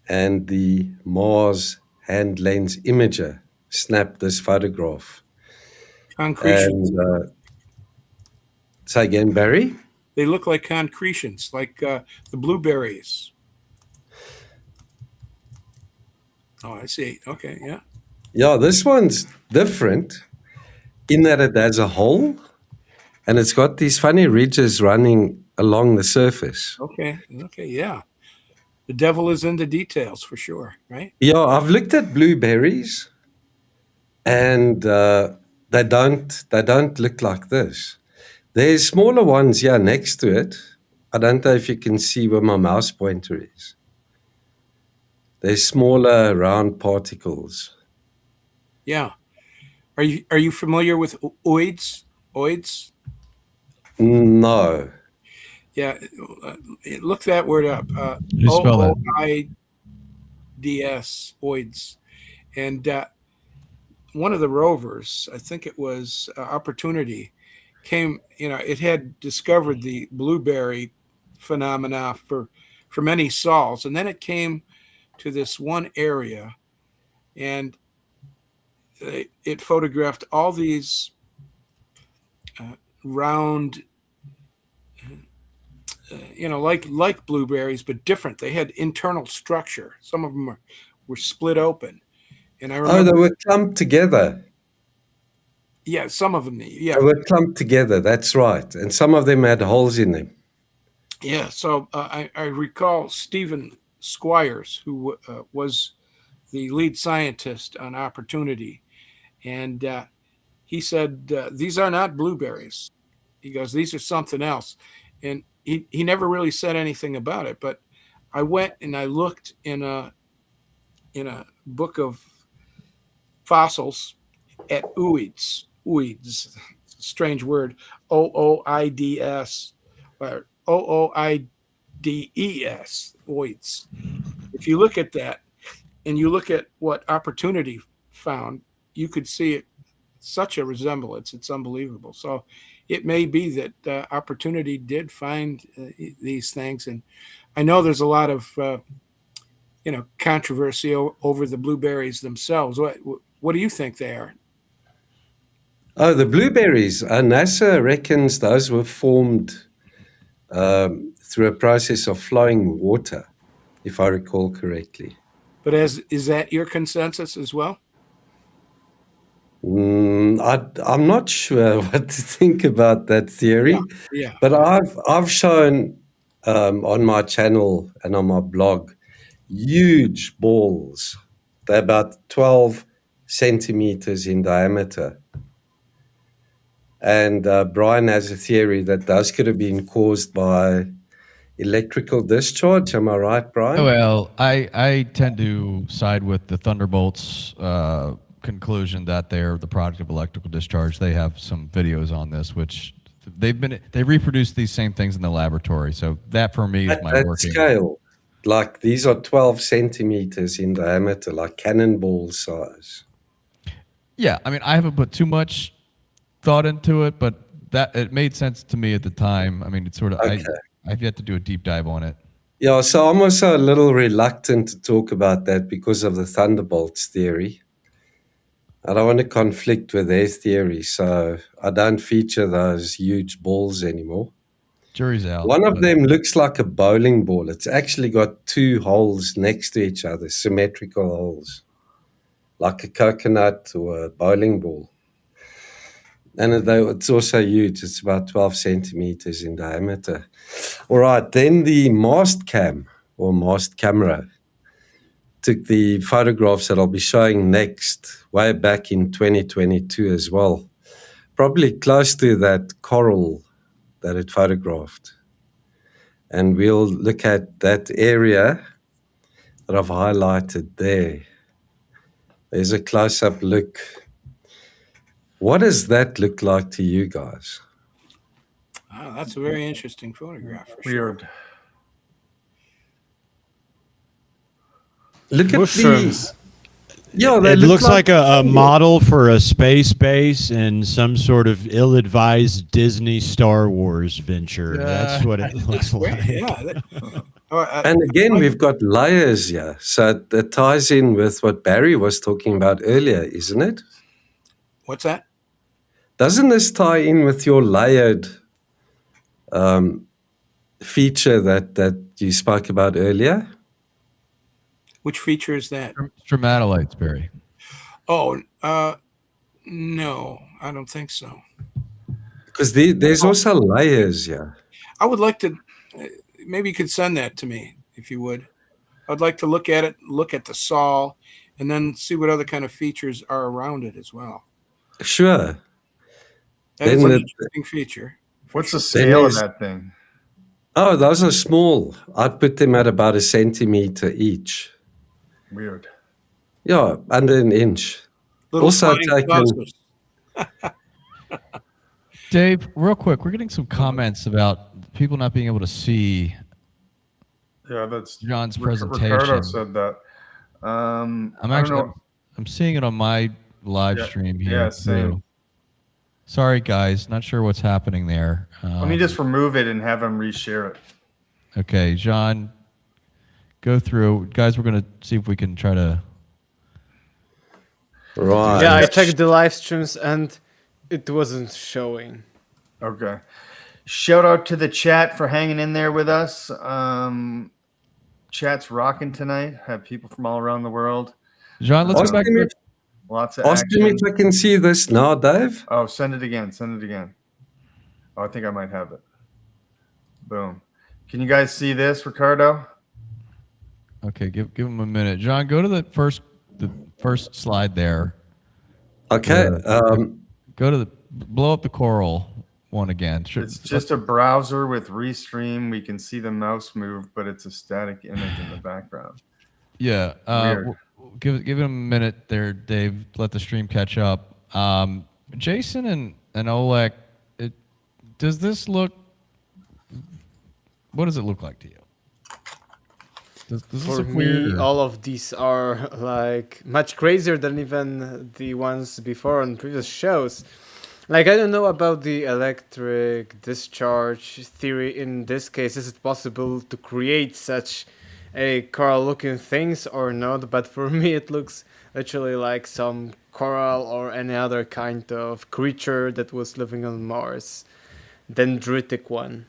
And the Mars hand lens imager snapped this photograph. Concretions. And say again, Barry? They look like concretions, like the blueberries. Oh, I see. Okay, yeah. Yeah, this one's different in that it has a hole and it's got these funny ridges running along the surface. Okay, yeah. The devil is in the details for sure, right? Yeah, I've looked at blueberries and they don't look like this. There's smaller ones here next to it. I don't know if you can see where my mouse pointer is. There's smaller round particles. Yeah. Are you familiar with oids? Oids? No. Yeah. Look that word up. You spell that? OOIDS. Oids. And one of the rovers, I think it was Opportunity, came. It had discovered the blueberry phenomena for many sols, and then it came to this one area, and it photographed all these round, like blueberries, but different. They had internal structure. Some of them were split open, and I remember. Oh, they were clumped together. Yeah, some of them. Yeah, They were clumped together. That's right, and some of them had holes in them. Yeah. So I recall Stephen Squires, who was the lead scientist on Opportunity, and he said, these are not blueberries. He goes, these are something else. And he never really said anything about it. But I went and I looked in a book of fossils at ooids, strange word, OOIDS, or OOIDES, oids. If you look at that and you look at what Opportunity found, you could see it, such a resemblance. It's unbelievable. So it may be that Opportunity did find these things. And I know there's a lot of, controversy over the blueberries themselves. What do you think they are? Oh, the blueberries. NASA reckons those were formed through a process of flowing water, if I recall correctly. But is that your consensus as well? I'm not sure what to think about that theory. Yeah. But I've shown on my channel and on my blog huge balls. They're about 12 centimeters in diameter. And Brian has a theory that those could have been caused by electrical discharge. Am I right, Brian? Well, I tend to side with the Thunderbolts conclusion that they're the product of electrical discharge. They have some videos on this, which they reproduce these same things in the laboratory. So that for me is my At working. scale. like these are 12 centimeters in diameter, like cannonball size. Yeah, I mean, I haven't put too much thought into it, but that it made sense to me at the time. I mean, it's sort of Okay. I've yet to do a deep dive on it. Yeah, so I'm also a little reluctant to talk about that because of the Thunderbolts theory. I don't want to conflict with their theory, so I don't feature those huge balls anymore. Jury's out. One of them looks like a bowling ball. It's actually got two holes next to each other, symmetrical holes, like a coconut or a bowling ball. And it's also huge. It's about 12 centimeters in diameter. All right, then the mast cam or mast camera took the photographs that I'll be showing next, way back in 2022 as well. Probably close to that coral that it photographed. And we'll look at that area that I've highlighted there. There's a close-up look. What does that look like to you guys? Oh, that's a very interesting photograph for sure. Weird. Look Mushrooms. at yeah, It looks like a model for a space base in some sort of ill-advised Disney Star Wars venture. That's what it looks like. Yeah. And again, we've got layers here. So that ties in with what Barry was talking about earlier, isn't it? What's that? Doesn't this tie in with your layered feature that you spoke about earlier? Which feature is that? Stromatolites, Barry. Oh, no, I don't think so. Because there's also layers here. I would like to, maybe you could send that to me if you would. I'd like to look at it, look at the saw, and then see what other kind of features are around it as well. Sure. That is an interesting feature. What's the scale of that thing? Oh, those are small. I'd put them at about 1 centimeter each. Weird. Yeah, under an inch. Little Also sliding saucers. Dave, real quick, we're getting some comments about people not being able to see Yeah, that's John's presentation. Ricardo said that. I'm seeing it on my live stream here. Yeah, same. Too. Sorry, guys. Not sure what's happening there. Let me just remove it and have him reshare it. Okay, John, go through. Guys, we're going to see if we can try to... Right. Yeah, I checked the live streams and it wasn't showing. Okay. Shout out to the chat for hanging in there with us. Chat's rocking tonight. Have people from all around the world. John, let's go back to... Lots of Ask action. him if I can see this now, Dave. Oh, send it again. Send it again. Oh, I think I might have it. Boom. Can you guys see this, Ricardo? Okay, give him a minute. John, go to the first slide there. Okay. Go to the blow up the coral one again. Sure. It's just a browser with Restream. We can see the mouse move, but it's a static image in the background. Yeah. Give it a minute there, Dave. Let the stream catch up. Jason and Oleg, does this look? What does it look like to you? Does this For look me, weird? all of these are like much crazier than even the ones before on previous shows. Like, I don't know about the electric discharge theory in this case. Is it possible to create such a coral-looking things or not? But for me, it looks literally like some coral or any other kind of creature that was living on Mars. Dendritic one.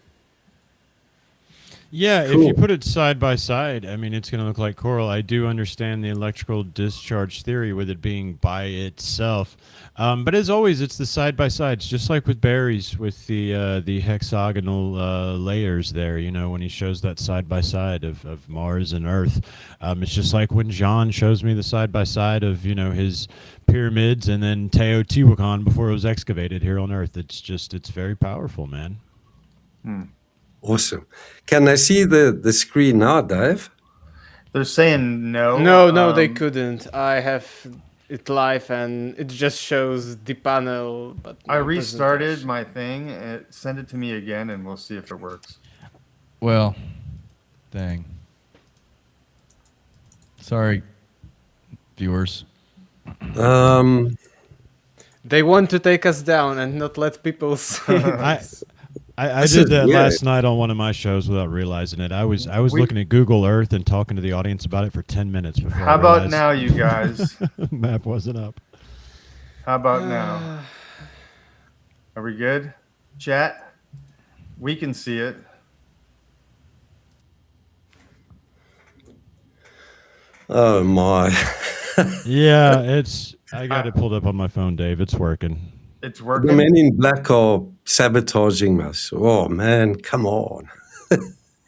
Yeah, Cool. if you put it side by side, I mean, it's going to look like coral. I do understand the electrical discharge theory with it being by itself. But as always, it's the side by sides, just like with berries, with the hexagonal layers there, you know, when he shows that side by side of Mars and Earth. It's just like when John shows me the side by side of, you know, his pyramids and then Teotihuacan before it was excavated here on Earth. It's very powerful, man. Awesome. Can I see the screen now, Dave? They're saying no. No, they couldn't. I have it live and it just shows the panel. But I no restarted presentation. my thing. Send it to me again, and we'll see if it works. Well, dang. Sorry, viewers. They want to take us down and not let people see this. I This did is that weird. last night on one of my shows without realizing it. I was looking at Google Earth and talking to the audience about it for 10 minutes before How I about realized now, you guys? the map wasn't up. How about now? Are we good? Chat? We can see it. Oh my. Yeah, I got it pulled up on my phone, Dave. It's working. It's The working. men in black are sabotaging us. Oh man, come on.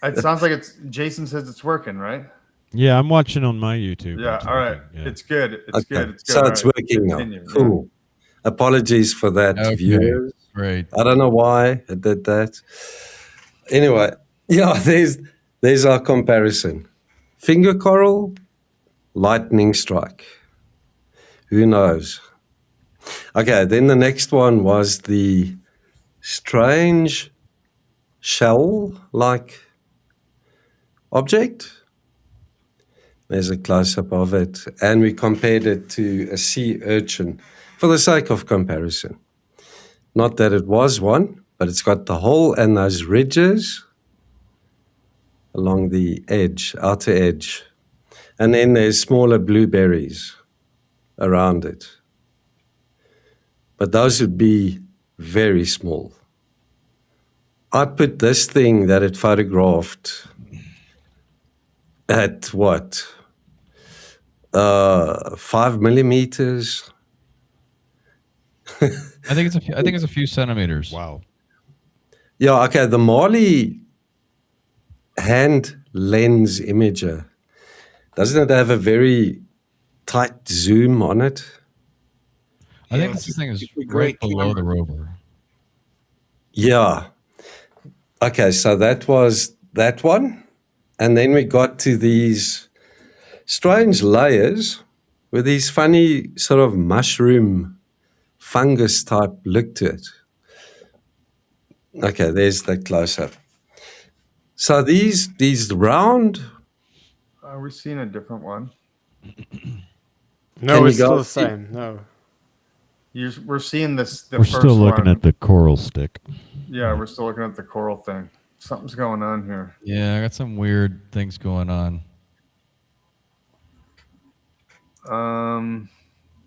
It sounds like it's Jason says it's working, right? Yeah, I'm watching on my YouTube. Yeah. It's All right. working, yeah. It's good. It's Okay, good. It's good. so All it's right. working now. Continue. Yeah. Cool. Apologies for that, Okay, viewers. great. I don't know why I did that. Anyway, yeah, there's our comparison. Finger coral, lightning strike. Who knows? Okay, then the next one was the strange shell-like object. There's a close-up of it, and we compared it to a sea urchin for the sake of comparison. Not that it was one, but it's got the hole and those ridges along the edge, outer edge. And then there's smaller blueberries around it. But those would be very small. I put this thing that it photographed at what? 5 millimeters. I think it's a few centimeters. Wow. Yeah, okay. The Marley hand lens imager, doesn't it have a very tight zoom on it? I think this thing is right below the rover. Yeah. Okay, so that was that one. And then we got to these strange layers with these funny sort of mushroom fungus type look to it. Okay, there's the close-up. So these round. Are we seeing a different one? No, Can it's you still go- the same. No. We're seeing this. The We're first still looking one. at the coral stick. Yeah, we're still looking at the coral thing. Something's going on here. Yeah, I got some weird things going on.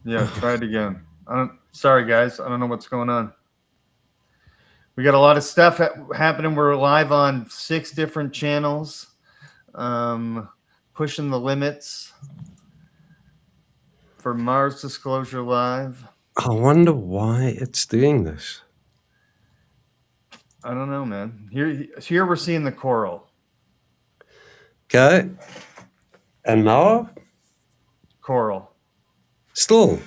Yeah, try it again. Sorry, guys. I don't know what's going on. We got a lot of stuff happening. We're live on 6 different channels, pushing the limits for Mars Disclosure Live. I wonder why it's doing this. I don't know, man. Here we're seeing the coral. Okay. And now, Coral. still.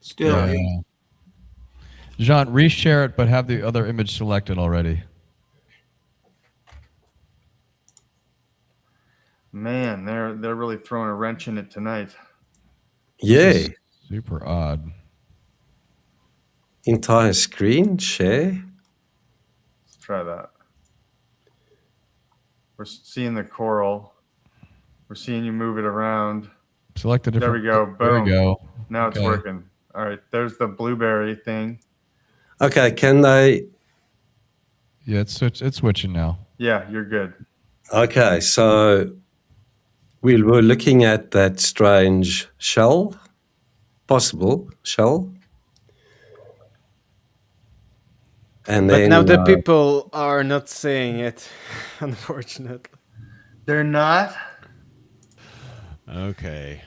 Still, Yeah. Jean, reshare it, but have the other image selected already. Man, they're really throwing a wrench in it tonight. Yeah. Super odd. Entire screen, share. Let's try that. We're seeing the coral. We're seeing you move it around. Select a There different. we go. There Boom. we go. Now it's Okay. working. All right. There's the blueberry thing. Okay, can they? Yeah, it's switching now. Yeah, you're good. Okay, so we were looking at that strange shell, possible shell. And But then now the people are not seeing it, unfortunately. They're not. Okay.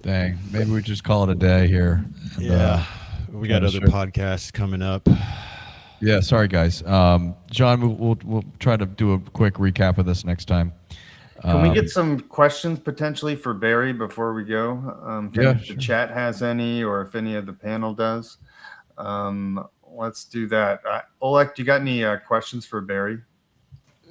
Dang. Maybe we just call it a day here. And, Yeah. We got try to other show- podcasts coming up. Yeah, sorry guys. John, we'll try to do a quick recap of this next time. Can we get some questions potentially for Barry before we go? If the chat has any, or if any of the panel does. Let's do that. Oleg, do you got any questions for Barry?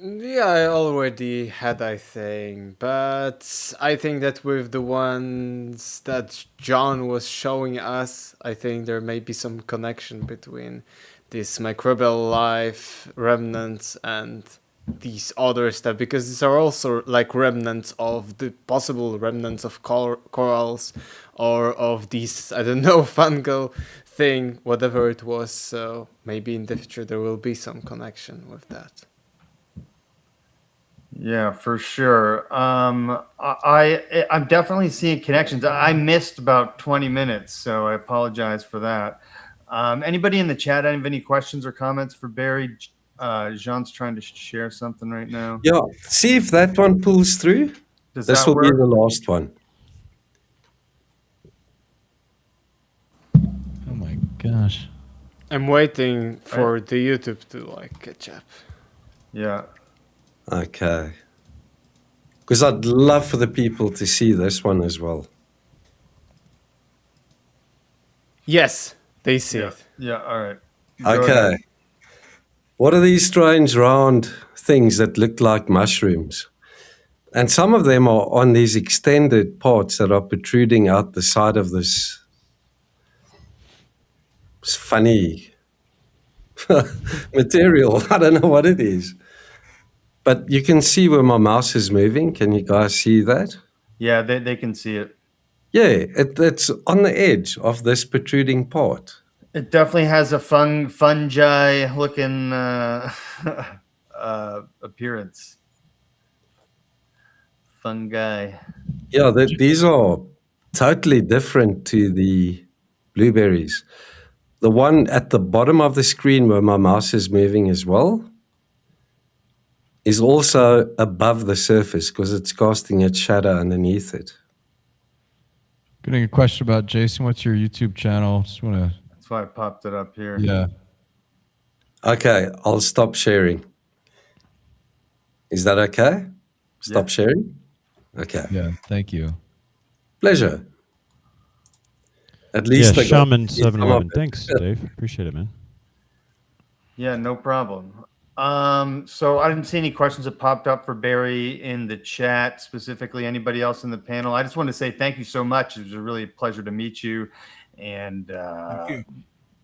Yeah, I already had, I think, but I think that with the ones that John was showing us, I think there may be some connection between this microbial life remnants and these other stuff, because these are also like remnants of the possible remnants of corals or of these, I don't know, fungal thing, whatever it was. So maybe in the future there will be some connection with that. Yeah, for sure. I'm definitely seeing connections. I missed about 20 minutes, so I apologize for that. Anybody in the chat have any questions or comments for Barry? Jean's trying to share something right now. Yeah, see if that one pulls through. Does This that will be work? the last one. Oh my gosh. I'm waiting for the YouTube to like catch up. Yeah. Okay. Because I'd love for the people to see this one as well. Yes, they see it. Yeah, all right. Okay. What are these strange round things that look like mushrooms? And some of them are on these extended parts that are protruding out the side of this funny material. I don't know what it is. But you can see where my mouse is moving. Can you guys see that? Yeah, they can see it. Yeah, it's on the edge of this protruding part. It definitely has a fungi looking appearance. Fungi. Yeah, these are totally different to the blueberries. The one at the bottom of the screen where my mouse is moving as well is also above the surface because it's casting its shadow underneath it. Getting a question about Jason. What's your YouTube channel? Just want to. That's why I popped it up here. Yeah. Okay, I'll stop sharing. Is that okay? Stop sharing? Okay. Yeah, thank you. Pleasure. At least yeah, I got Shaman some of 711. it. Thanks, Dave. Appreciate it, man. Yeah, no problem. So I didn't see any questions that popped up for Barry in the chat, specifically anybody else in the panel. I just want to say thank you so much. It was a really pleasure to meet you, and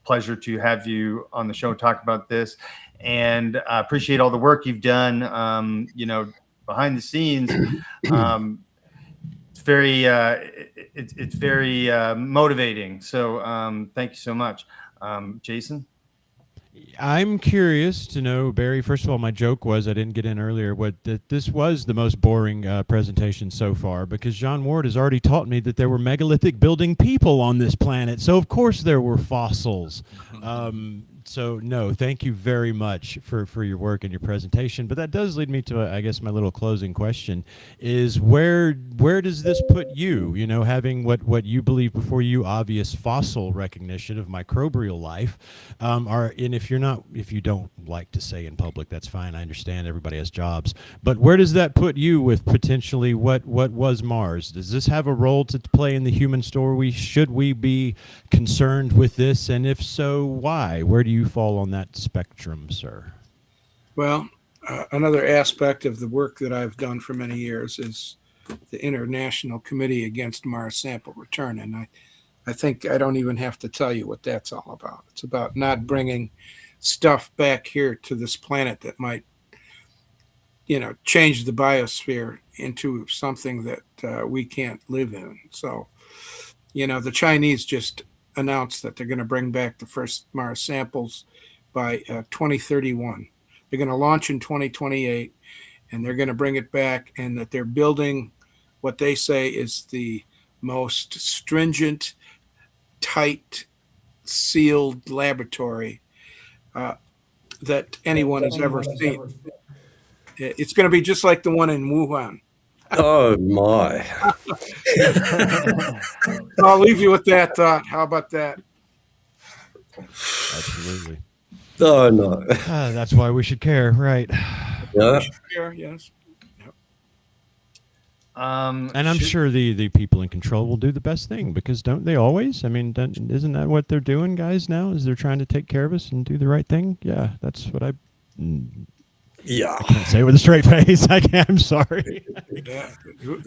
pleasure to have you on the show talk about this. And I appreciate all the work you've done. You know, behind the scenes. It's very it's very motivating. So thank you so much, Jason. I'm curious to know, Barry. First of all, my joke was I didn't get in earlier. That this was the most boring presentation so far because John Ward has already taught me that there were megalithic building people on this planet. So of course there were fossils. So no, thank you very much for your work and your presentation. But that does lead me to, I guess, my little closing question is where does this put you? You know, having what you believe before you obvious fossil recognition of microbial life, and if you don't like to say in public, that's fine. I understand everybody has jobs, but where does that put you with potentially what was Mars? Does this have a role to play in the human story? Should we be concerned with this, and if so, why? Where do you fall on that spectrum, sir? Well, another aspect of the work that I've done for many years is the International Committee Against Mars Sample Return. And I think I don't even have to tell you what that's all about. It's about not bringing stuff back here to this planet that might, change the biosphere into something that we can't live in. So, the Chinese just announced that they're going to bring back the first Mars samples by 2031. They're going to launch in 2028, and they're going to bring it back, and that they're building what they say is the most stringent, tight, sealed laboratory that anyone has ever seen. It's going to be just like the one in Wuhan. Oh, my. I'll leave you with that thought. How about that? Absolutely. Oh, no. That's why we should care, right? Yeah. Yes. And I'm sure the people in control will do the best thing because don't they always? I mean, isn't that what they're doing, guys, now? Is they're trying to take care of us and do the right thing? Yeah, that's what I can't say it with a straight face. I'm sorry.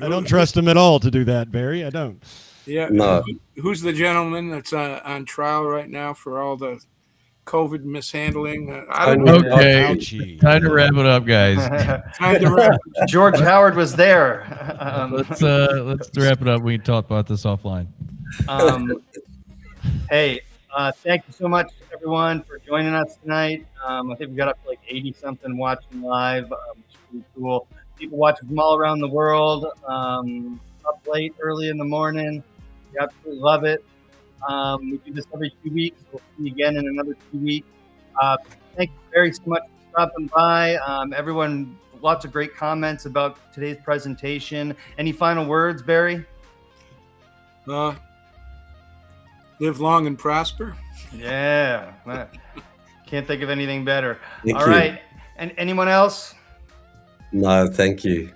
I don't trust them at all to do that, Barry. I don't. Yeah. No. Who's the gentleman that's on trial right now for all the COVID mishandling. Okay, time to wrap it up, guys. Time to wrap. George Howard was there. Let's wrap it up. We can talk about this offline. Hey, thank you so much, everyone, for joining us tonight. I think we got up to like 80-something watching live, which is pretty cool. People watching from all around the world, up late, early in the morning. We absolutely love it. We do this every 2 weeks. We'll see you again in another 2 weeks. Thank you very so much for stopping by. Everyone, lots of great comments about today's presentation. Any final words, Barry? Live long and prosper. Yeah. Can't think of anything better. Thank All you. right. And anyone else? No, thank you.